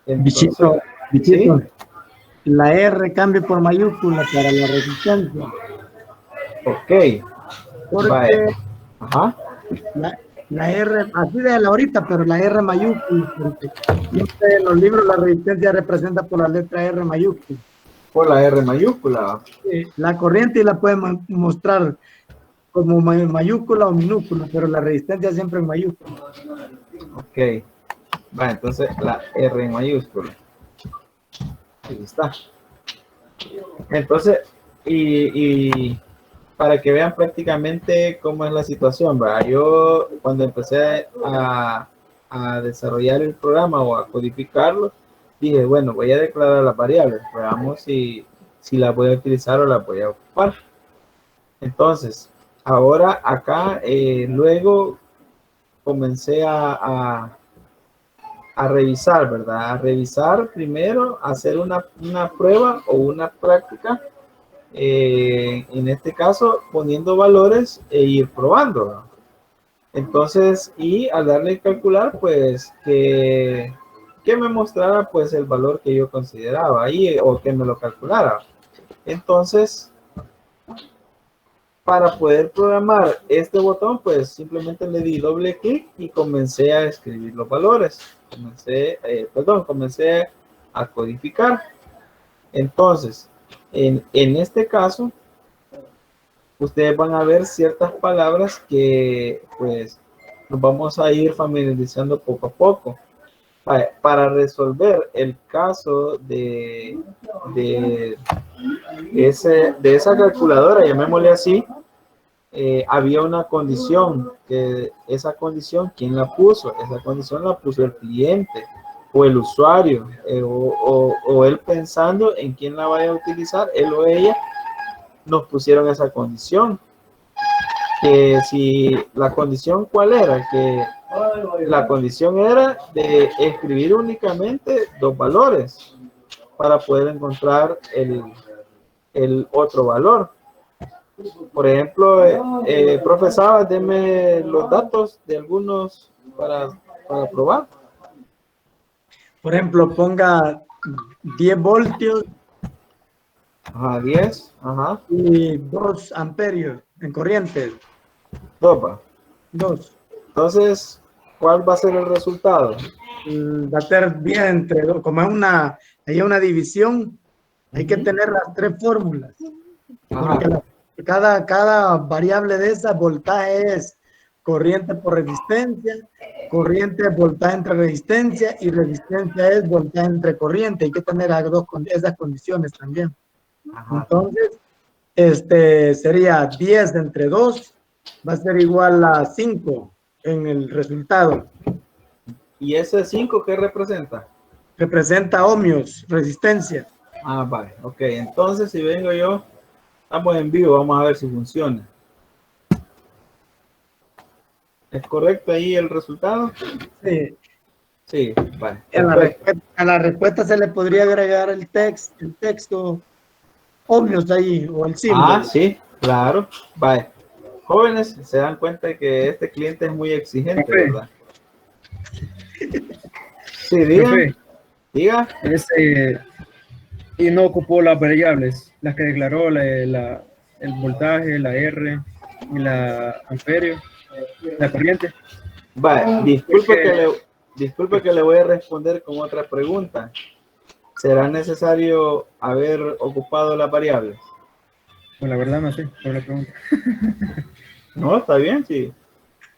Entonces,
Bichito,
¿sí?
la R cambia por mayúscula para la resistencia.
Ok.
Porque
Vale. Ajá.
la R, así de la ahorita, pero la R mayúscula, porque siempre en los libros la resistencia representa por la letra R mayúscula.
Por la R mayúscula.
La corriente la pueden mostrar como mayúscula o minúscula, pero la resistencia siempre en mayúscula.
Ok. Va, entonces la R en mayúscula. Ahí está. Entonces, y para que vean prácticamente cómo es la situación, ¿verdad? Yo cuando empecé a desarrollar el programa o a codificarlo, dije, bueno, voy a declarar las variables, veamos si las voy a utilizar o las voy a ocupar. Entonces, ahora acá, luego comencé a revisar, ¿verdad? A revisar primero, hacer una prueba o una práctica, en este caso poniendo valores e ir probando, ¿no? Entonces, y al darle a calcular, pues que que me mostrara pues el valor que yo consideraba ahí o que me lo calculara. Entonces, para poder programar este botón, pues simplemente le di doble clic y comencé a escribir los valores. Comencé a codificar. Entonces, en este caso, ustedes van a ver ciertas palabras que pues nos vamos a ir familiarizando poco a poco. Para resolver el caso de esa calculadora, llamémosle así, había una condición, que esa condición, ¿quién la puso? Esa condición la puso el cliente o el usuario, o él pensando en quién la vaya a utilizar, él o ella, nos pusieron esa condición. Que si la condición, ¿cuál era? Que la condición era de escribir únicamente 2 valores para poder encontrar el otro valor. Por ejemplo, profesor, deme los datos de algunos para probar.
Por ejemplo, ponga 10 voltios
Ajá, 10. Ajá.
y 2 amperios en corriente.
2.
2.
Entonces, ¿cuál va a ser el resultado?
Va a ser bien entre 2. Como hay una división, hay que tener las 3 fórmulas. Porque cada variable de esas, voltaje es corriente por resistencia, corriente es voltaje entre resistencia y resistencia es voltaje entre corriente. Hay que tener esas condiciones también.
Ajá.
Entonces, sería 10 entre 2, va a ser igual a 5 en el resultado.
¿Y ese 5 qué representa?
Representa ohmios, resistencia.
Ah, vale, ok. Entonces, si vengo yo, estamos en vivo, vamos a ver si funciona. ¿Es correcto ahí el resultado?
Sí.
Sí, vale.
A la respuesta se le podría agregar el texto ohmios ahí, o el símbolo.
Ah, sí, claro. Vale. Jóvenes, se dan cuenta de que este cliente es muy exigente, ¿verdad? Sí, diga.
Y no ocupó las variables, las que declaró el voltaje, la R y la amperio, la corriente.
Vale, disculpe que le voy a responder con otra pregunta. ¿Será necesario haber ocupado las variables?
Pues la verdad no sé, por la pregunta.
No, está bien, sí.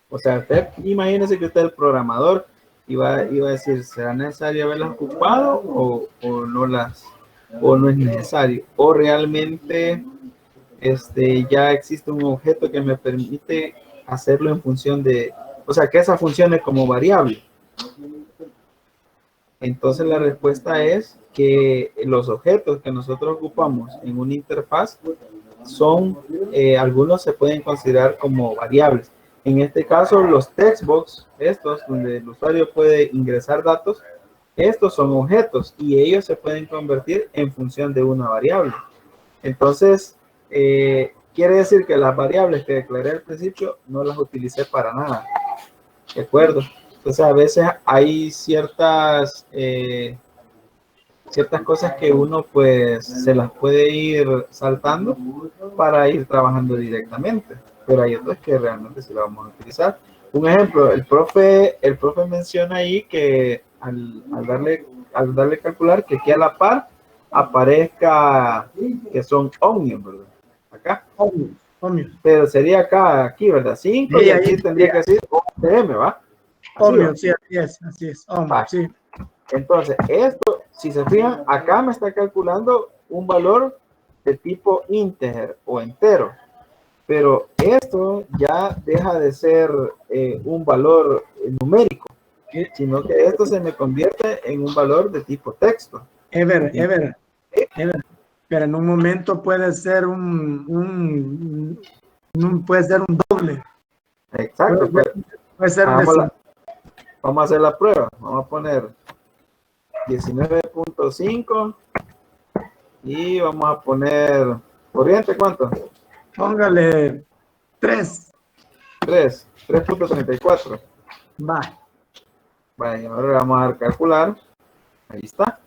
O sea, usted imagínese que usted es el programador y va a decir, ¿será necesario haberlas ocupado o no es necesario? O realmente ya existe un objeto que me permite hacerlo en función de, o sea, que esa funcione como variable. Entonces la respuesta es que los objetos que nosotros ocupamos en una interfaz son, algunos se pueden considerar como variables. En este caso, los textbox, estos donde el usuario puede ingresar datos, estos son objetos y ellos se pueden convertir en función de una variable. Entonces, quiere decir que las variables que declaré al principio no las utilicé para nada. ¿De acuerdo? Entonces, a veces hay ciertas cosas que uno pues se las puede ir saltando para ir trabajando directamente, pero hay otras que realmente sí las vamos a utilizar. Un ejemplo, el profe menciona ahí que al darle calcular que aquí a la par aparezca que son ohmios, ¿verdad? Acá.
Ohmios.
Pero sería aquí, ¿verdad? 5
Sí,
y aquí tendría que decir OHM, ¿va?
Ohmios, sí, así es. Ohmios, sí.
Entonces, esto, si se fijan, acá me está calculando un valor de tipo integer o entero. Pero esto ya deja de ser un valor numérico, sino que esto se me convierte en un valor de tipo texto.
Ever. Pero en un momento puede ser un doble.
Exacto.
Puede ser
vamos a hacer la prueba. Vamos a poner 19.5 y vamos a poner corriente, ¿cuánto?
Póngale
3.34.
Va.
Vaya, ahora vamos a calcular Ahí está.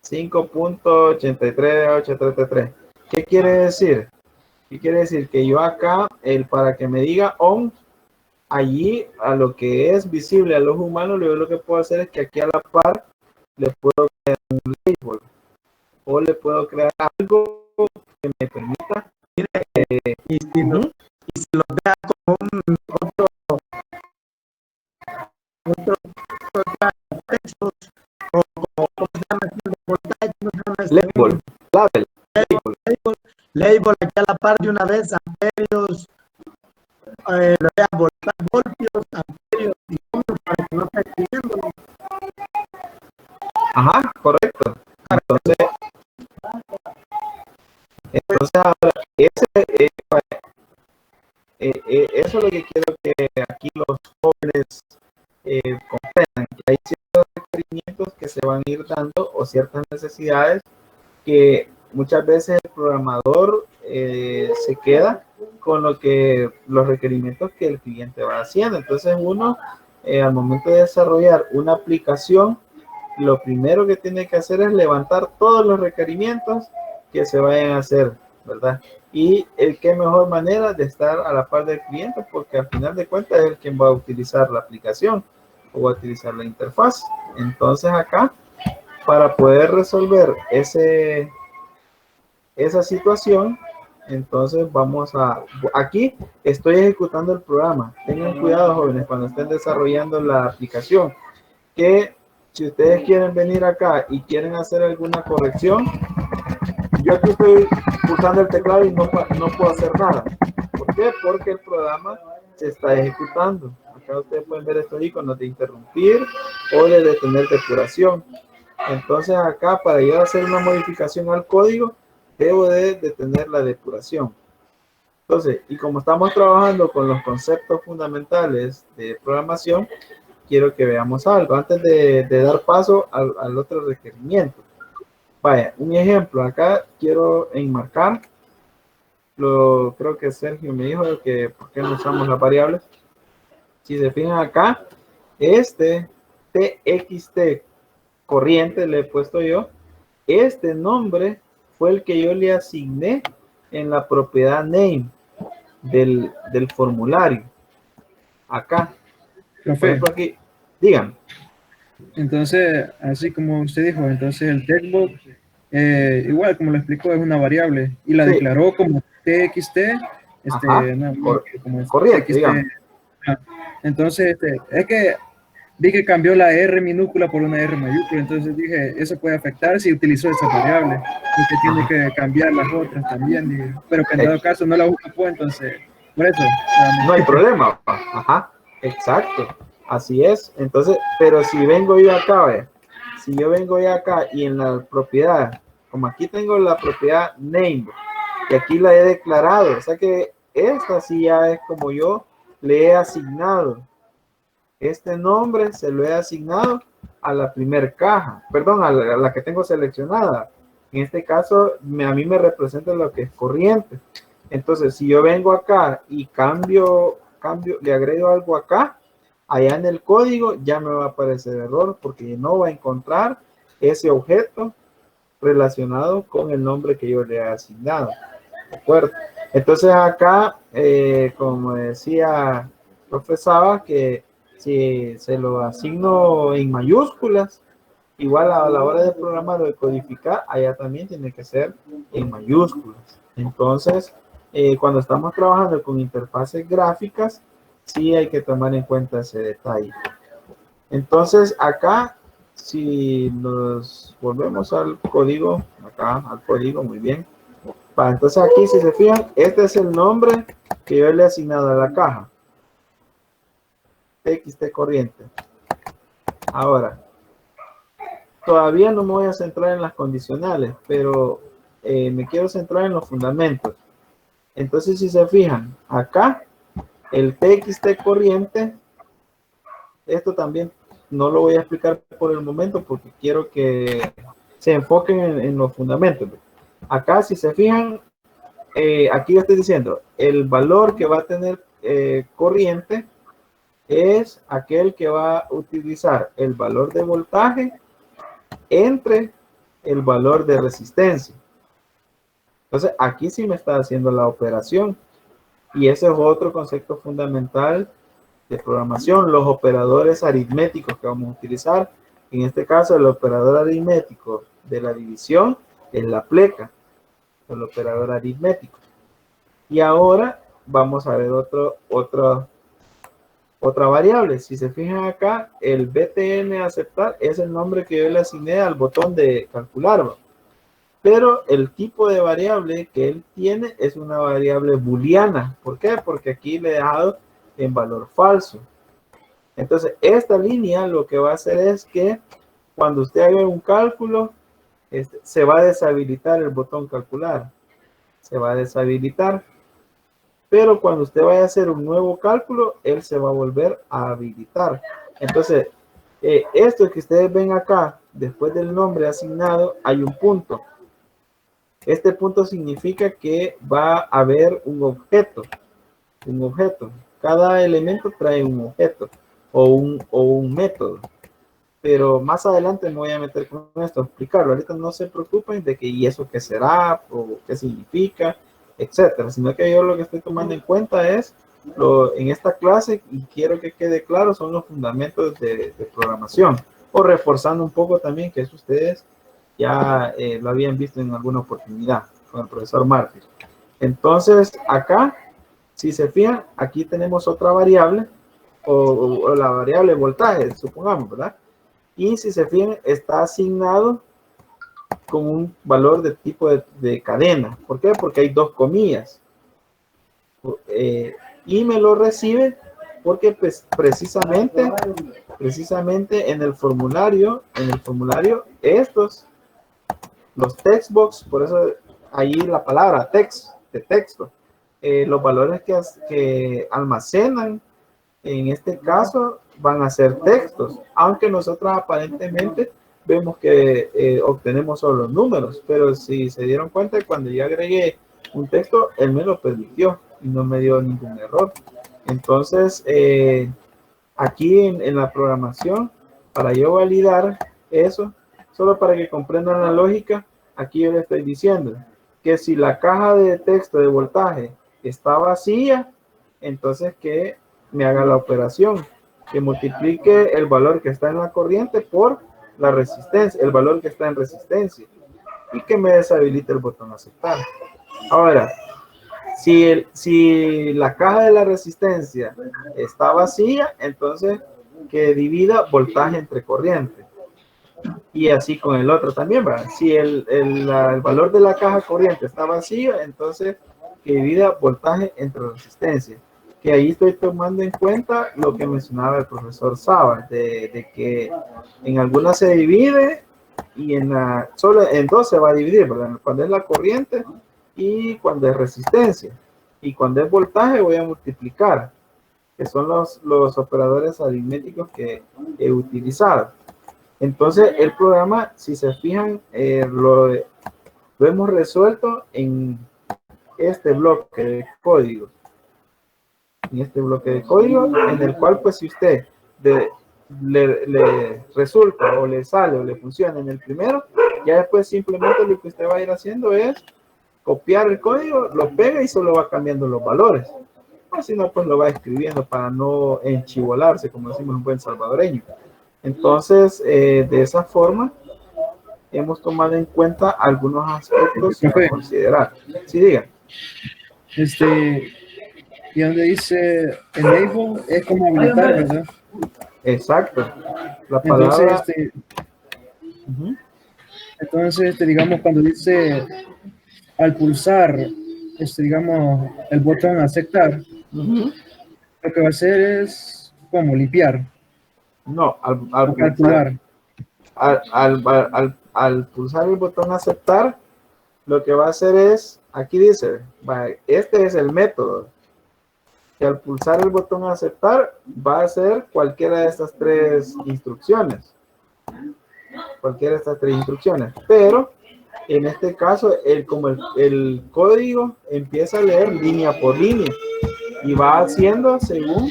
5.83833. ¿Qué quiere decir? ¿Qué quiere decir? Que yo acá, para que me diga on, allí a lo que es visible a los humanos, yo lo que puedo hacer es que aquí a la par le puedo crear un label o le puedo crear algo que me permita.
Y si lo vea como otro textos, o como se llama label aquí a la par de una vez, amperios, voltios, amperios y ohmios, para que no esté escribiendo.
Ajá, correcto. Entonces ahora, eso es lo que quiero que aquí los jóvenes comprendan, que hay ciertos requerimientos que se van a ir dando o ciertas necesidades que muchas veces el programador se queda con los requerimientos que el cliente va haciendo. Entonces uno, al momento de desarrollar una aplicación, lo primero que tiene que hacer es levantar todos los requerimientos que se vayan a hacer, ¿verdad? Y qué mejor manera de estar a la par del cliente, porque al final de cuentas es el quien va a utilizar la aplicación o va a utilizar la interfaz. Entonces acá, para poder resolver esa situación, entonces aquí estoy ejecutando el programa. Tengan cuidado, jóvenes, cuando estén desarrollando la aplicación, que si ustedes quieren venir acá y quieren hacer alguna corrección, yo aquí estoy pulsando el teclado y no puedo hacer nada. ¿Por qué? Porque el programa se está ejecutando. Acá ustedes pueden ver estos iconos de interrumpir o de detener depuración. Entonces acá, para yo hacer una modificación al código, debo de detener la depuración. Entonces, y como estamos trabajando con los conceptos fundamentales de programación, quiero que veamos algo antes de dar paso al otro requerimiento. Vaya, un ejemplo, acá quiero enmarcar, creo que Sergio me dijo que por qué no usamos las variables. Si se fijan acá, txt corriente le he puesto yo, este nombre fue el que yo le asigné en la propiedad name del formulario. Acá. Por ejemplo, aquí, digan.
Entonces, así como usted dijo, entonces el textbook, igual como lo explicó, es una variable y la declaró como txt,
como corriente, digamos.
Entonces, es que vi que cambió la R minúscula por una R mayúscula, entonces dije, eso puede afectar si utilizó esa variable, porque tiene que cambiar las otras también, dije, pero que en todo caso no la ocupó, entonces, por eso.
No hay problema, ajá, exacto, así es. Entonces, pero si vengo yo acá, si yo vengo yo acá y en la propiedad, como aquí tengo la propiedad name, y aquí la he declarado, o sea que esta sí ya es como yo le he asignado. Este nombre se lo he asignado a la primer caja, perdón, a la que tengo seleccionada. En este caso, a mí me representa lo que es corriente. Entonces, si yo vengo acá y cambio, le agrego algo acá, allá en el código ya me va a aparecer error porque no va a encontrar ese objeto relacionado con el nombre que yo le he asignado. ¿De acuerdo? Entonces acá, como decía, profesaba que si se lo asigno en mayúsculas, igual a la hora de programar o de codificar, allá también tiene que ser en mayúsculas. Entonces, cuando estamos trabajando con interfaces gráficas, sí hay que tomar en cuenta ese detalle. Entonces, acá, si nos volvemos al código, acá al código, muy bien. Entonces aquí, si se fijan, este es el nombre que yo le he asignado a la caja. TXT corriente. Ahora, todavía no me voy a centrar en las condicionales, pero me quiero centrar en los fundamentos. Entonces, si se fijan, acá, el TXT corriente, esto también no lo voy a explicar por el momento porque quiero que se enfoquen en los fundamentos. Acá, si se fijan, aquí yo estoy diciendo, el valor que va a tener corriente es aquel que va a utilizar el valor de voltaje entre el valor de resistencia. Entonces, aquí sí me está haciendo la operación. Y ese es otro concepto fundamental de programación, los operadores aritméticos que vamos a utilizar. En este caso, el operador aritmético de la división es la pleca, el operador aritmético. Y ahora vamos a ver otra variable. Si se fijan acá, el btn aceptar es el nombre que yo le asigné al botón de calcular, ¿no? Pero el tipo de variable que él tiene es una variable booleana. ¿Por qué? Porque aquí le he dejado en valor falso. Entonces, esta línea lo que va a hacer es que cuando usted haga un cálculo, se va a deshabilitar el botón calcular. Se va a deshabilitar. Pero cuando usted vaya a hacer un nuevo cálculo, él se va a volver a habilitar. Entonces, esto que ustedes ven acá, después del nombre asignado, hay un punto. Este punto significa que va a haber un objeto. Un objeto. Cada elemento trae un objeto o un método. Pero más adelante me voy a meter con esto, a explicarlo. Ahorita no se preocupen de que y eso qué será, o qué significa, etcétera. Sino que yo lo que estoy tomando en cuenta es, en esta clase, y quiero que quede claro, son los fundamentos de programación. O reforzando un poco también, que eso ustedes ya lo habían visto en alguna oportunidad con el profesor Mártir. Entonces, acá, si se fijan, aquí tenemos otra variable, o la variable voltaje, supongamos, ¿verdad? Y si se fijan, está asignado con un valor de tipo de cadena. ¿Por qué? Porque hay dos comillas. Y me lo recibe porque pues, precisamente en el formulario, los textbox, por eso ahí la palabra text, de texto, los valores que almacenan, en este caso, van a ser textos, aunque nosotros aparentemente vemos que obtenemos solo los números, pero si se dieron cuenta, cuando yo agregué un texto, él me lo permitió y no me dio ningún error. Entonces, aquí en la programación, para yo validar eso, solo para que comprendan la lógica, aquí yo le estoy diciendo que si la caja de texto de voltaje está vacía, entonces que me haga la operación, que multiplique el valor que está en la corriente por la resistencia, el valor que está en resistencia, y que me deshabilite el botón aceptar. Ahora, si la caja de la resistencia está vacía, entonces que divida voltaje entre corriente. Y así con el otro también, ¿verdad? Si el valor de la caja corriente está vacío, entonces que divida voltaje entre resistencia. Que ahí estoy tomando en cuenta lo que mencionaba el profesor Saba, de que en algunas se divide y solo en dos se va a dividir, ¿verdad? Cuando es la corriente y cuando es resistencia. Y cuando es voltaje voy a multiplicar, que son los operadores aritméticos que he utilizado. Entonces el programa, si se fijan, lo hemos resuelto en este bloque de código. En este bloque de código, en el cual pues si usted le resulta o le sale o le funciona en el primero, ya después simplemente lo que usted va a ir haciendo es copiar el código, lo pega y solo va cambiando los valores. O si no, pues lo va escribiendo para no enchivolarse, como decimos un buen salvadoreño. Entonces, de esa forma, hemos tomado en cuenta algunos aspectos a considerar. Sí, diga.
Y donde dice enable es como habilitar, ¿verdad?
Exacto. La palabra...
Entonces, digamos, cuando dice al pulsar, digamos, el botón aceptar, lo que va a hacer es como limpiar.
No, al
calcular.
Al pulsar el botón aceptar, lo que va a hacer es, aquí dice, este es el método. Que al pulsar el botón aceptar, va a hacer cualquiera de estas tres instrucciones. Cualquiera de estas tres instrucciones. Pero, en este caso, como el código empieza a leer línea por línea. Y va haciendo según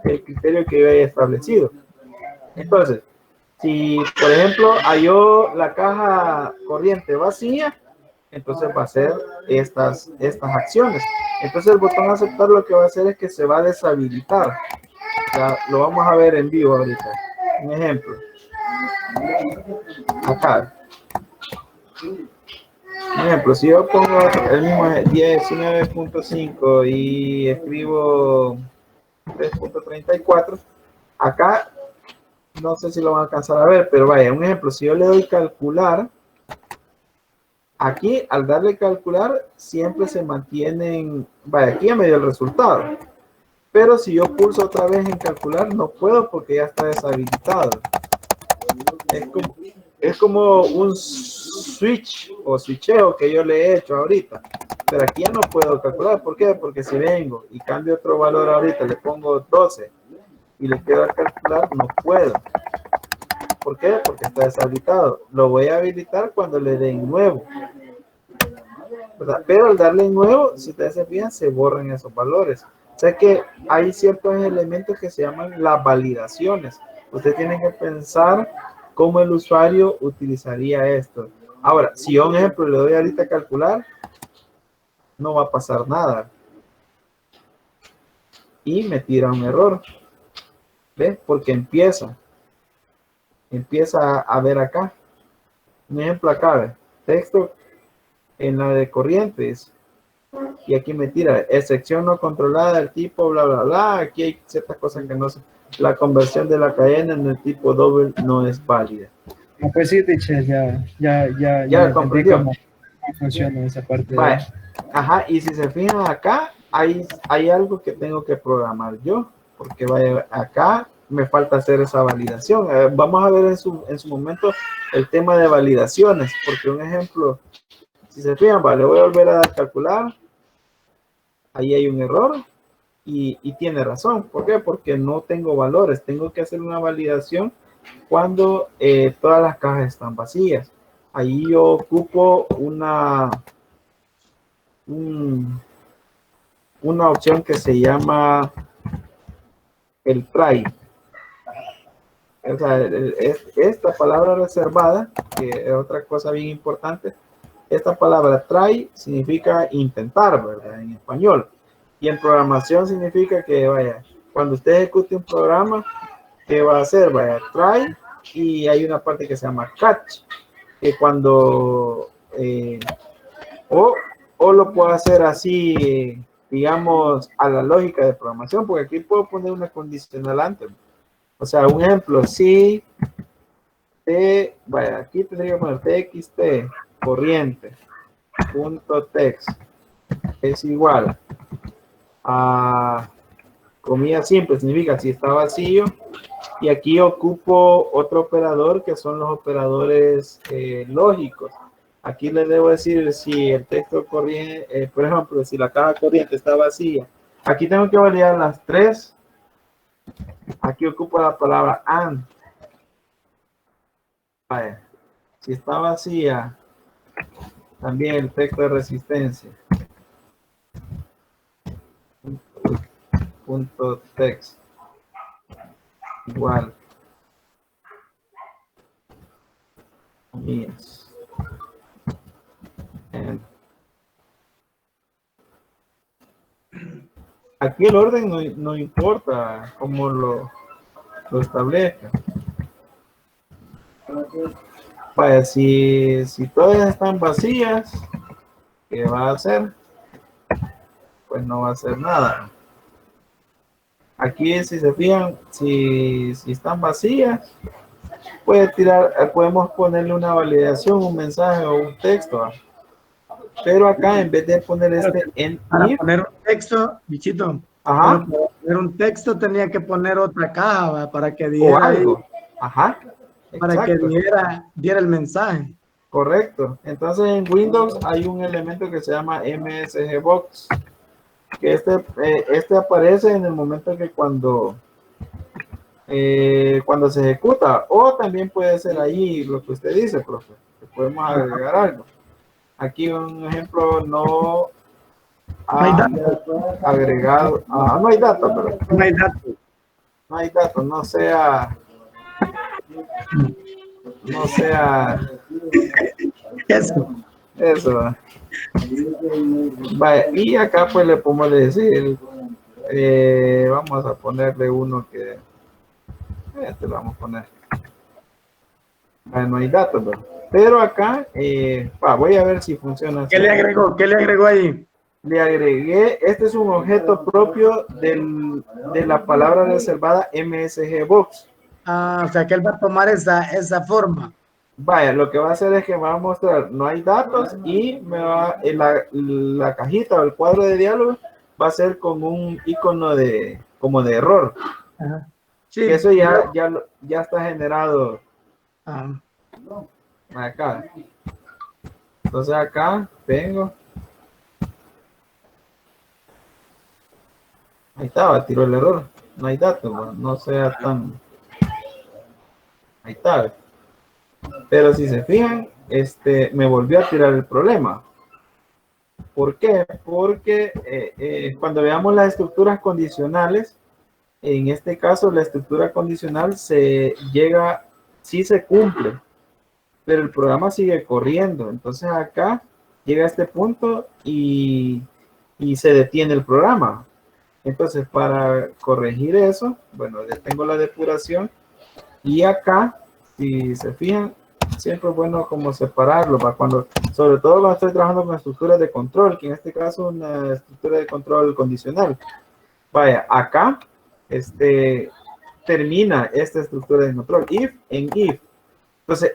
el criterio que yo haya establecido. Entonces, Si, por ejemplo, halló la caja corriente vacía, entonces va a hacer estas acciones. Entonces el botón aceptar lo que va a hacer es que se va a deshabilitar. Ya, lo vamos a ver en vivo ahorita. Un ejemplo. Acá. Un ejemplo, si yo pongo el mismo 19.5 y escribo 3.34, acá no sé si lo van a alcanzar a ver, pero vaya, un ejemplo, si yo le doy calcular, aquí al darle calcular siempre se mantienen, vaya, aquí ya me dio el resultado, pero si yo pulso otra vez en calcular no puedo porque ya está deshabilitado. Es como un switch o switcheo que yo le he hecho ahorita, pero aquí ya no puedo calcular. ¿Por qué? Porque si vengo y cambio otro valor ahorita, le pongo 12 y le quiero calcular, no puedo. ¿Por qué? Porque está deshabilitado. Lo voy a habilitar cuando le dé en nuevo, ¿verdad? Pero al darle en nuevo, si ustedes se fijan, se borran esos valores. O sea que hay ciertos elementos que se llaman las validaciones. Ustedes tienen que pensar cómo el usuario utilizaría esto. Ahora, si yo, un ejemplo, le doy ahorita a calcular, no va a pasar nada. Y me tira un error. ¿Ves? Porque empieza a ver acá. Un ejemplo acá, ¿ves? Texto en la de corrientes. Y aquí me tira, excepción no controlada del tipo, bla, bla, bla. Aquí hay ciertas cosas que no sé. La conversión de la cadena en el tipo doble no es válida.
Pues sí, teacher, ya
comprendió.
cómo funciona esa parte.
Vale. Ajá, y si se fijan acá, hay algo que tengo que programar yo, porque vaya, acá me falta hacer esa validación. Vamos a ver en su momento el tema de validaciones, porque un ejemplo, si se fijan, vale, voy a volver a calcular, ahí hay un error, y tiene razón. ¿Por qué? Porque no tengo valores, tengo que hacer una validación cuando todas las cajas están vacías. Ahí yo ocupo una opción que se llama el try. O sea, esta palabra reservada, que es otra cosa bien importante, esta palabra try significa intentar, ¿verdad? En español. Y en programación significa que, vaya, cuando usted ejecute un programa, ¿qué va a hacer? Vaya, try, y hay una parte que se llama catch, que cuando, o lo puedo hacer así, digamos, a la lógica de programación, porque aquí puedo poner una condicional antes. O sea, un ejemplo, si, vaya, aquí tendría que poner txt, corriente, punto text, es igual a comilla simple, significa si está vacío, y aquí ocupo otro operador que son los operadores lógicos. Aquí les debo decir si el texto corriente, por ejemplo, si la caja corriente está vacía, aquí tengo que validar las tres. Aquí ocupo la palabra and. Vaya. Si está vacía, también el texto de resistencia. Punto text. Igual. Yes. Aquí el orden no importa cómo lo establezca. Vaya, si todas están vacías, ¿qué va a hacer? Pues no va a hacer nada. Aquí, si se fijan, si están vacías, podemos ponerle una validación, un mensaje o un texto. Pero acá, en vez de poner
para poner un texto, bichito,
ajá,
para poner un texto tenía que poner otra caja, ¿va? Para que diera
o algo. Ajá.
Para
Exacto.
que diera el mensaje.
Correcto. Entonces en Windows hay un elemento que se llama MSG Box, que este aparece en el momento que cuando se ejecuta, o también puede ser ahí lo que usted dice, profe, que podemos agregar algo. Aquí un ejemplo, no hay agregado, no hay datos, pero
no hay datos,
no sea no sea
Eso.
eso. Vaya, y acá pues le podemos decir, vamos a ponerle uno que, este lo vamos a poner. No hay datos, ¿verdad? Pero acá, voy a ver si funciona así.
¿Qué le agregó? ¿Qué le agregó ahí?
Le agregué, este es un objeto propio de la palabra reservada MSG Box.
Ah, o sea que él va a tomar esa forma.
Vaya, lo que va a hacer es que me va a mostrar, no hay datos, y me va, la cajita o el cuadro de diálogo va a ser con un icono como de error.
Ajá. Sí.
Que eso ya está generado
Ah.
acá. Entonces acá vengo. Ahí estaba, tiró el error. No hay datos, no sea tan. Ahí está. Pero si se fijan, me volvió a tirar el problema. ¿Por qué? Porque cuando veamos las estructuras condicionales, en este caso la estructura condicional sí se cumple, pero el programa sigue corriendo. Entonces acá llega a este punto y se detiene el programa. Entonces, para corregir eso, bueno, ya tengo la depuración, y acá, si se fijan, siempre es bueno como separarlo, para sobre todo cuando estoy trabajando con estructuras de control, que en este caso es una estructura de control condicional. Vaya, acá, termina esta estructura de control, if en if. Entonces,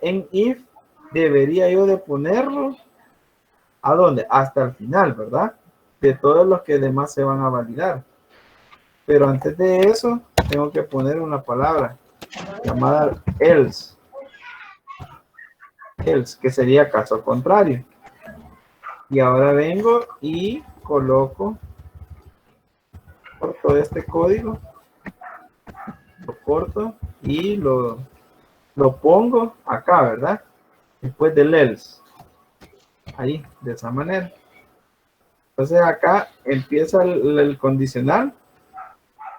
en if debería yo de ponerlo, ¿a dónde? Hasta el final, ¿verdad? De todos los que demás se van a validar. Pero antes de eso, tengo que poner una palabra llamada else. Else, que sería caso contrario. Y ahora vengo y coloco, corto este código, lo corto y lo pongo acá, ¿verdad? Después del else. Ahí, de esa manera. Entonces acá empieza el condicional.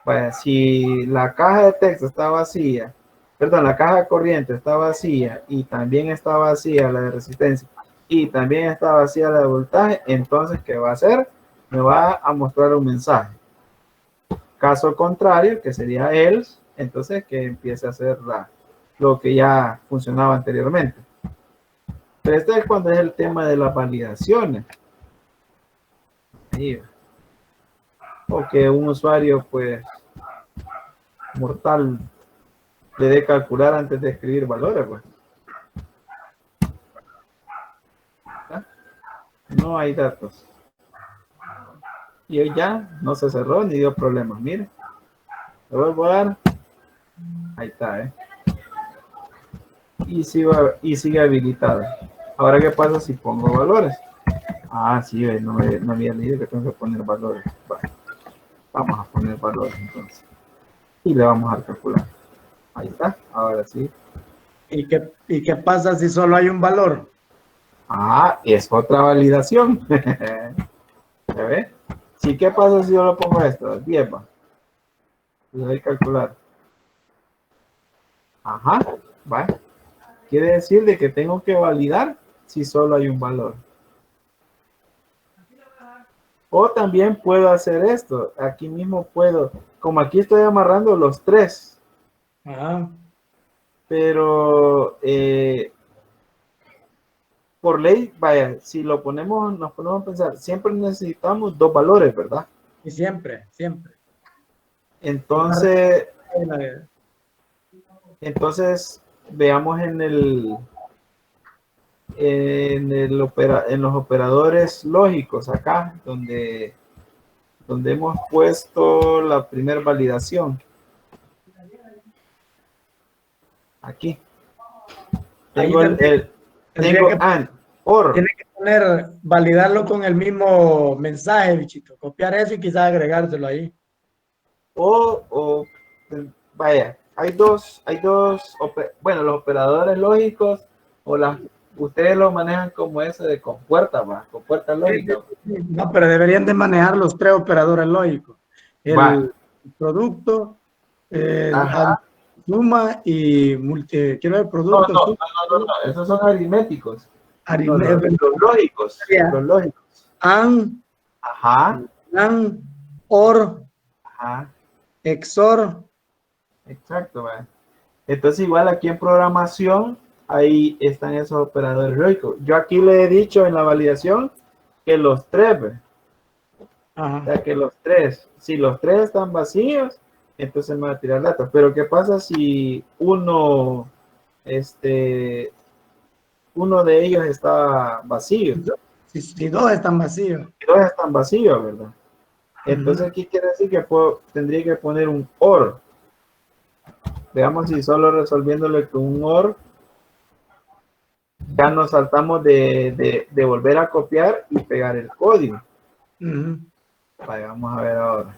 Vaya, si la caja de texto está vacía, perdón, la caja de corriente está vacía y también está vacía la de resistencia y también está vacía la de voltaje, entonces ¿qué va a hacer? Me va a mostrar un mensaje. Caso contrario, que sería else, entonces que empiece a hacer lo que ya funcionaba anteriormente. Pero este es cuando es el tema de las validaciones. Ahí. O que un usuario, pues, mortal, le dé calcular antes de escribir valores, pues. No hay datos. Y hoy ya no se cerró ni dio problemas. Mire. Le vuelvo a dar. Ahí está, Y sigue habilitado. Ahora, ¿qué pasa si pongo valores? Ah, sí, no había leído que tengo que poner valores. Vale. Vamos a poner valores entonces. Y le vamos a calcular. Ahí está, ahora sí.
¿Y qué pasa si solo hay un valor?
Ah, es otra validación. ¿Ya ve? Sí, ¿qué pasa si yo lo pongo esto? 10 va. Le doy a calcular. Ajá, va. Quiere decir de que tengo que validar si solo hay un valor. O también puedo hacer esto. Aquí mismo puedo, como aquí estoy amarrando los tres.
Ajá.
Pero por ley, vaya, si nos ponemos a pensar, siempre necesitamos dos valores, ¿verdad?
Y siempre.
Entonces veamos en los operadores lógicos acá, donde hemos puesto la primera validación. Aquí. Tengo tengo and, or.
Tiene que validarlo con el mismo mensaje, bichito. Copiar eso y quizás agregárselo ahí.
Vaya, hay dos, bueno, los operadores lógicos ustedes lo manejan como ese de compuerta lógica.
No, pero deberían de manejar los tres operadores lógicos. El producto, suma y quiero ver producto, suma,
esos son aritméticos.
aritmético,
Los lógicos.
Ya.
Los lógicos.
Ajá, or,
ajá,
XOR.
exacto, ¿verdad? Entonces igual aquí en programación, ahí están esos operadores lógicos. Yo aquí le he dicho en la validación que los tres, ¿ve?
Ajá.
O sea que los tres, si los tres están vacíos, entonces me va a tirar datos. Pero ¿qué pasa si uno de ellos está vacío?
Si dos están vacíos.
Y dos están vacíos, ¿verdad? Entonces aquí quiere decir que tendría que poner un OR. Veamos si solo resolviéndole con un OR ya nos saltamos de volver a copiar y pegar el código. Vale, vamos a ver ahora.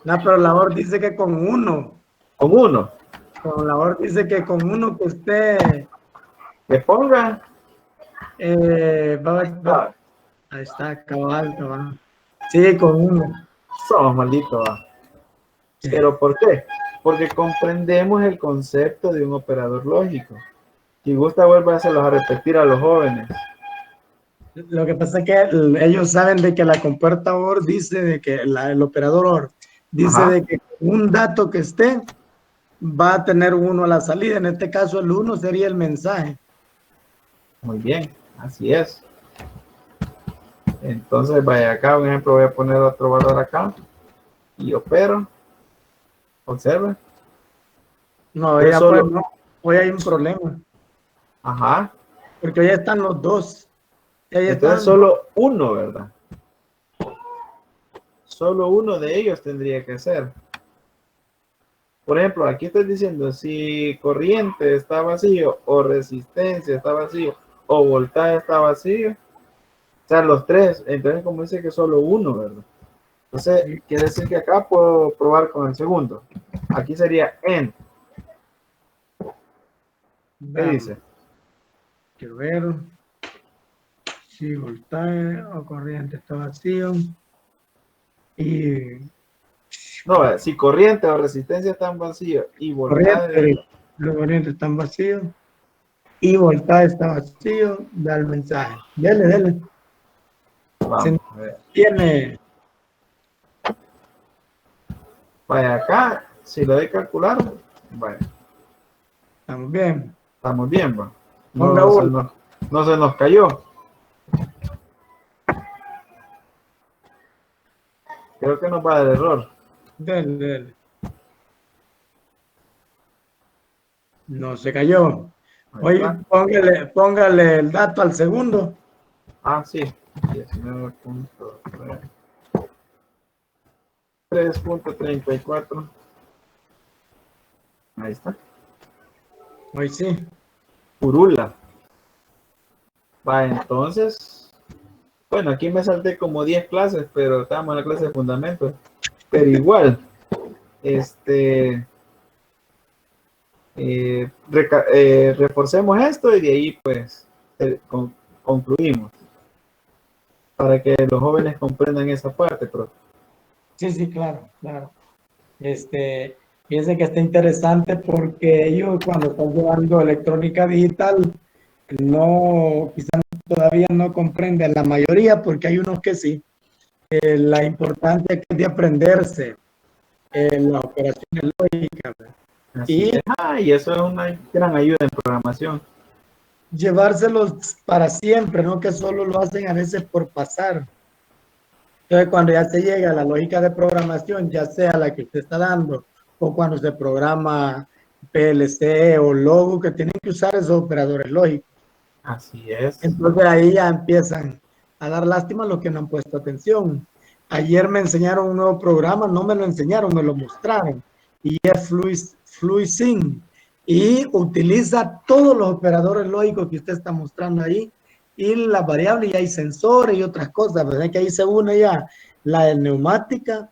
No, pero la OR dice que con uno.
Con uno.
Con la OR dice que con uno que usted
que ponga.
Ahí está, cabal. Sí, con uno.
Somos malditos. Sí. ¿Pero por qué? Porque comprendemos el concepto de un operador lógico. Si gusta, vuélvaselos a repetir a los jóvenes.
Lo que pasa es que ellos saben de que la compuerta OR dice de que el operador OR dice
Ajá.
de que un dato que esté va a tener uno a la salida. En este caso, el uno sería el mensaje.
Muy bien, así es. Entonces, vaya acá, un ejemplo, voy a poner otro valor acá y opero. Observa.
No, ya
solo...
pues, no, hoy hay un problema.
Ajá.
Porque hoy están los dos.
Entonces solo uno, ¿verdad? Solo uno de ellos tendría que ser. Por ejemplo, aquí estoy diciendo si corriente está vacío o resistencia está vacío o voltaje está vacío. O sea, los tres. Entonces, como dice que solo uno, ¿verdad? Entonces, quiere decir que acá puedo probar con el segundo. Aquí sería en. ¿Qué dice?
Quiero ver si voltaje o corriente está vacío. Y
no, si corriente o resistencia están vacíos y voltaje.
Los corrientes están vacíos y voltaje está vacío, da el mensaje. Dele.
Vamos a ver.
Tiene.
Vaya acá, si lo doy calcular, vaya.
Estamos bien.
Estamos bien, va. No se nos cayó. Creo que nos va a dar error.
Dele. No se cayó. Oye, póngale el dato al segundo.
Ah, sí. 19.3. 3.34. Ahí está.
Hoy sí.
Purula. Va, entonces. Bueno, aquí me salté como 10 clases, pero estábamos en la clase de fundamentos. Pero igual, reforcemos esto y de ahí pues concluimos. Para que los jóvenes comprendan esa parte, pero
Sí, claro. Fíjense que está interesante porque ellos cuando están llevando electrónica digital, quizás todavía no comprenden la mayoría, porque hay unos que sí. La importancia que es de aprenderse las operaciones lógicas.
Y eso es una gran ayuda en programación.
Llevárselos para siempre, no que solo lo hacen a veces por pasar. Entonces, cuando ya se llega a la lógica de programación, ya sea la que usted está dando, o cuando se programa PLC o Logo, que tienen que usar esos operadores lógicos.
Así es.
Entonces, ahí ya empiezan a dar lástima a los que no han puesto atención. Ayer me enseñaron un nuevo programa, no me lo enseñaron, me lo mostraron. Y es FluiSync. Y utiliza todos los operadores lógicos que usted está mostrando ahí. Y las variables, y hay sensores y otras cosas, ¿verdad? Que ahí se une ya la neumática,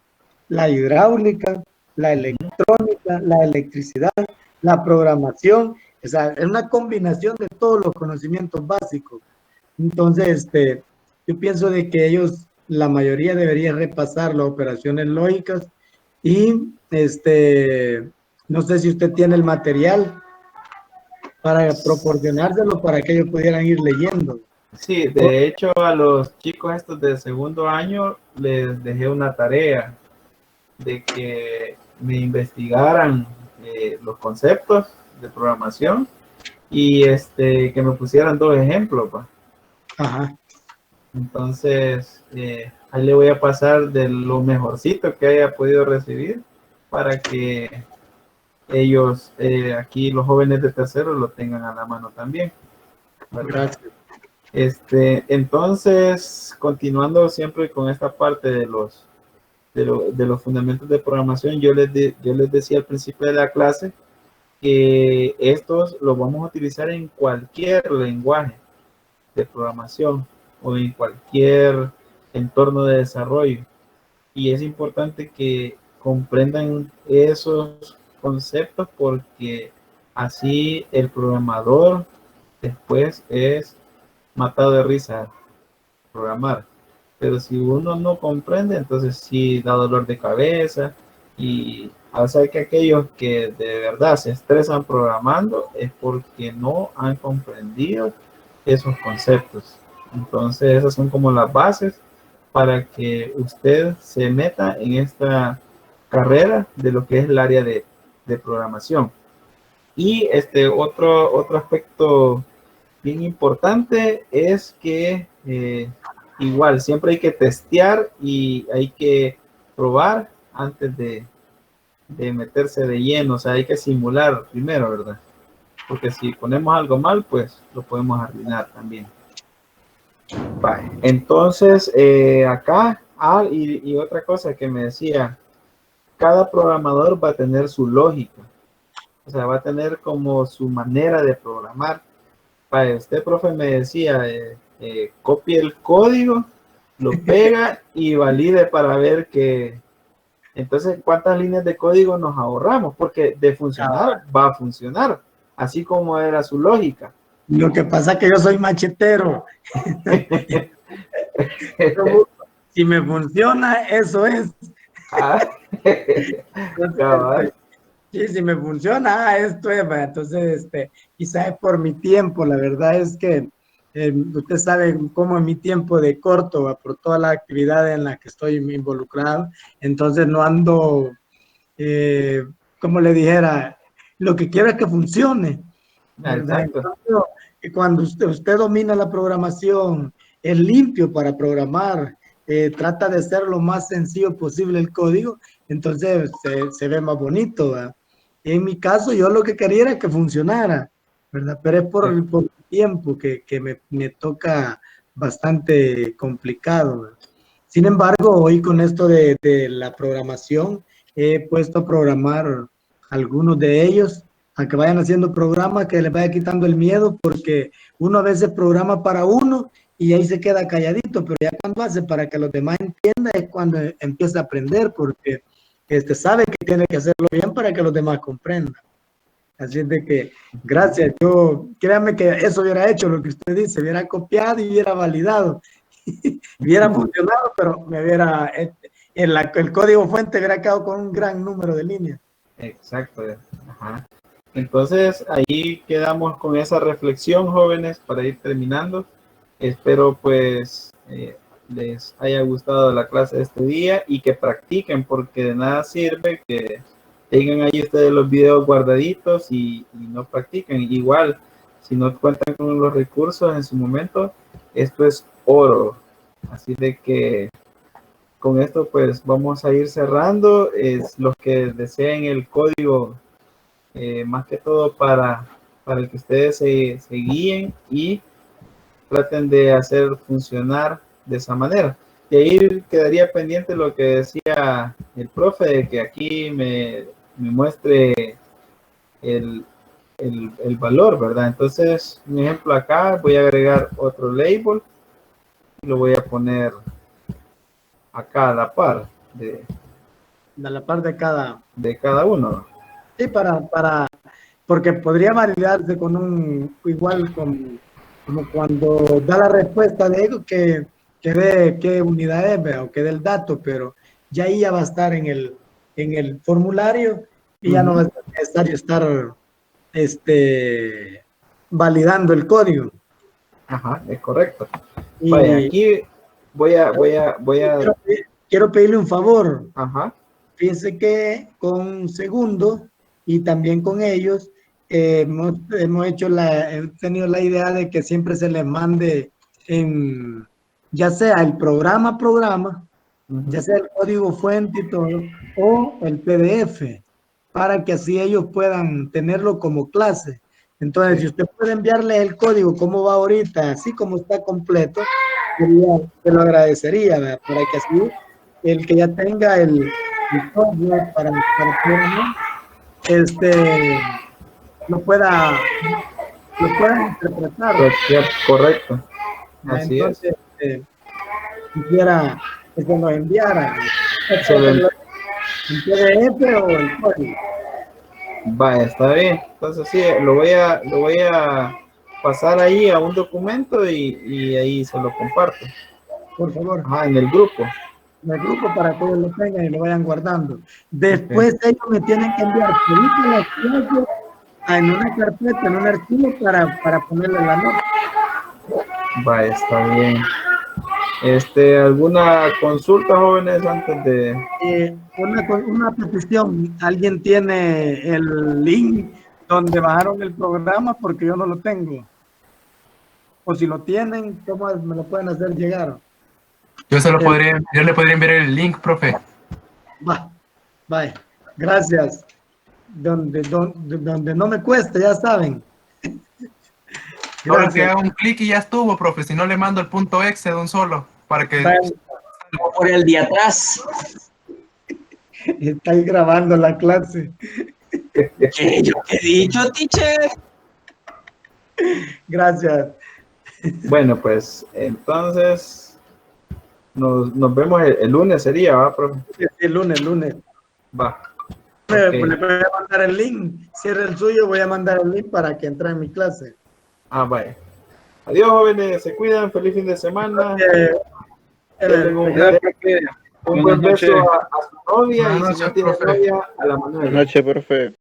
la hidráulica, la electrónica, la electricidad, la programación. O sea, es una combinación de todos los conocimientos básicos. Entonces, yo pienso de que ellos, la mayoría debería repasar las operaciones lógicas y No sé si usted tiene el material para proporcionárselo para que ellos pudieran ir leyendo.
Sí, de hecho a los chicos estos de segundo año les dejé una tarea de que me investigaran los conceptos de programación y que me pusieran 2 ejemplos, pa.
Ajá.
Entonces, ahí le voy a pasar de lo mejorcito que haya podido recibir para que ellos, aquí los jóvenes de tercero, lo tengan a la mano también, ¿verdad?
Gracias.
Entonces, continuando siempre con esta parte de los fundamentos de programación, yo les decía al principio de la clase que estos los vamos a utilizar en cualquier lenguaje de programación o en cualquier entorno de desarrollo. Y es importante que comprendan esos conceptos porque así el programador después es matado de risa programar. Pero si uno no comprende, entonces sí da dolor de cabeza y hace que aquellos que de verdad se estresan programando es porque no han comprendido esos conceptos. Entonces esas son como las bases para que usted se meta en esta carrera de lo que es el área de programación. Y otro aspecto bien importante es que igual siempre hay que testear y hay que probar antes de meterse de lleno, o sea, hay que simular primero, ¿verdad? Porque si ponemos algo mal, pues lo podemos arruinar también. Vale. Entonces, acá, y otra cosa que me decía, cada programador va a tener su lógica, o sea, va a tener como su manera de programar. Para usted, profe, me decía, copie el código, lo pega y valide para ver que, entonces, cuántas líneas de código nos ahorramos, porque de funcionar va a funcionar, así como era su lógica.
Lo que pasa es que yo soy machetero. Si me funciona, eso es. Sí, si me funciona, esto es. Entonces, quizás es por mi tiempo. La verdad es que usted sabe cómo es mi tiempo de corto, por toda la actividad en la que estoy involucrado. Entonces, no ando, como le dijera, lo que quiero es que funcione.
Exacto.
Cuando usted domina la programación, es limpio para programar, trata de ser lo más sencillo posible el código, entonces se ve más bonito, ¿verdad? En mi caso, yo lo que quería era que funcionara, ¿verdad? Pero es por el tiempo que me toca bastante complicado, ¿verdad? Sin embargo, hoy con esto de la programación, he puesto a programar algunos de ellos, a que vayan haciendo programas que les vaya quitando el miedo, porque uno a veces programa para uno y ahí se queda calladito, pero ya cuando hace para que los demás entiendan es cuando empieza a aprender, porque sabe que tiene que hacerlo bien para que los demás comprendan. Así es de que, gracias, créanme que eso hubiera hecho lo que usted dice, hubiera copiado y hubiera validado, hubiera funcionado, pero me hubiera, el código fuente hubiera quedado con un gran número de líneas.
Exacto. Ajá. Entonces, ahí quedamos con esa reflexión, jóvenes, para ir terminando. Espero, pues, les haya gustado la clase de este día y que practiquen, porque de nada sirve que tengan ahí ustedes los videos guardaditos y no practiquen. Igual, si no cuentan con los recursos en su momento, esto es oro. Así de que con esto, pues, vamos a ir cerrando. Los que deseen el código, más que todo para que ustedes se guíen y traten de hacer funcionar de esa manera. Y ahí quedaría pendiente lo que decía el profe, de que aquí me muestre el valor, ¿verdad? Entonces, un ejemplo acá, voy a agregar otro label y lo voy a poner acá a la par de
la par de
cada uno.
Sí, porque podría validarse con igual como cuando da la respuesta de algo que dé qué unidad es, o que dé el dato, pero ya ahí ya va a estar en el formulario y ya no va a ser necesario estar validando el código.
Ajá, es correcto.
Y
Vaya, aquí voy a...
quiero pedirle un favor.
Ajá.
Fíjense que con Segundo y también con ellos hemos tenido la idea de que siempre se les mande ya sea el programa, ya sea el código fuente y todo, o el PDF, para que así ellos puedan tenerlo como clase. Entonces, si usted puede enviarles el código, como va ahorita, así como está completo, te lo agradecería, ¿verdad? Para que así el que ya tenga el software para lo pueda interpretar.
Correcto. Así
entonces, quisiera que se nos enviara
Excelente.
el PDF o el código.
Vaya, está bien. Entonces sí, lo voy a pasar ahí a un documento y ahí se lo comparto.
Por favor.
Ajá, en el grupo.
En el grupo para que ellos lo tengan y lo vayan guardando. Después ellos me tienen que enviar películas en una carpeta, en un archivo para ponerle la nota.
Vaya, está bien. ¿Alguna consulta, jóvenes, antes de...?
Una petición. ¿Alguien tiene el link donde bajaron el programa? Porque yo no lo tengo. O si lo tienen, ¿cómo me lo pueden hacer llegar?
Yo le podría enviar el link, profe.
Vaya. Gracias. Donde no me cueste, ya saben.
Ahora que haga un clic y ya estuvo, profe. Si no, le mando el punto exe de un solo para que...
Por el de atrás.
Está ahí grabando la clase.
¿Qué yo te he dicho, teacher?
Gracias.
Bueno, pues entonces nos vemos el lunes, sería, ¿va, profe?
Sí, el lunes.
Va.
Okay. Le voy a mandar el link. Si es el suyo, voy a mandar el link para que entre en mi clase.
Vaya. Adiós, jóvenes. Se cuidan. Feliz fin de semana. Un buen beso a su novia y si no tiene novia, a la Manuela.
Buenas noches, profe.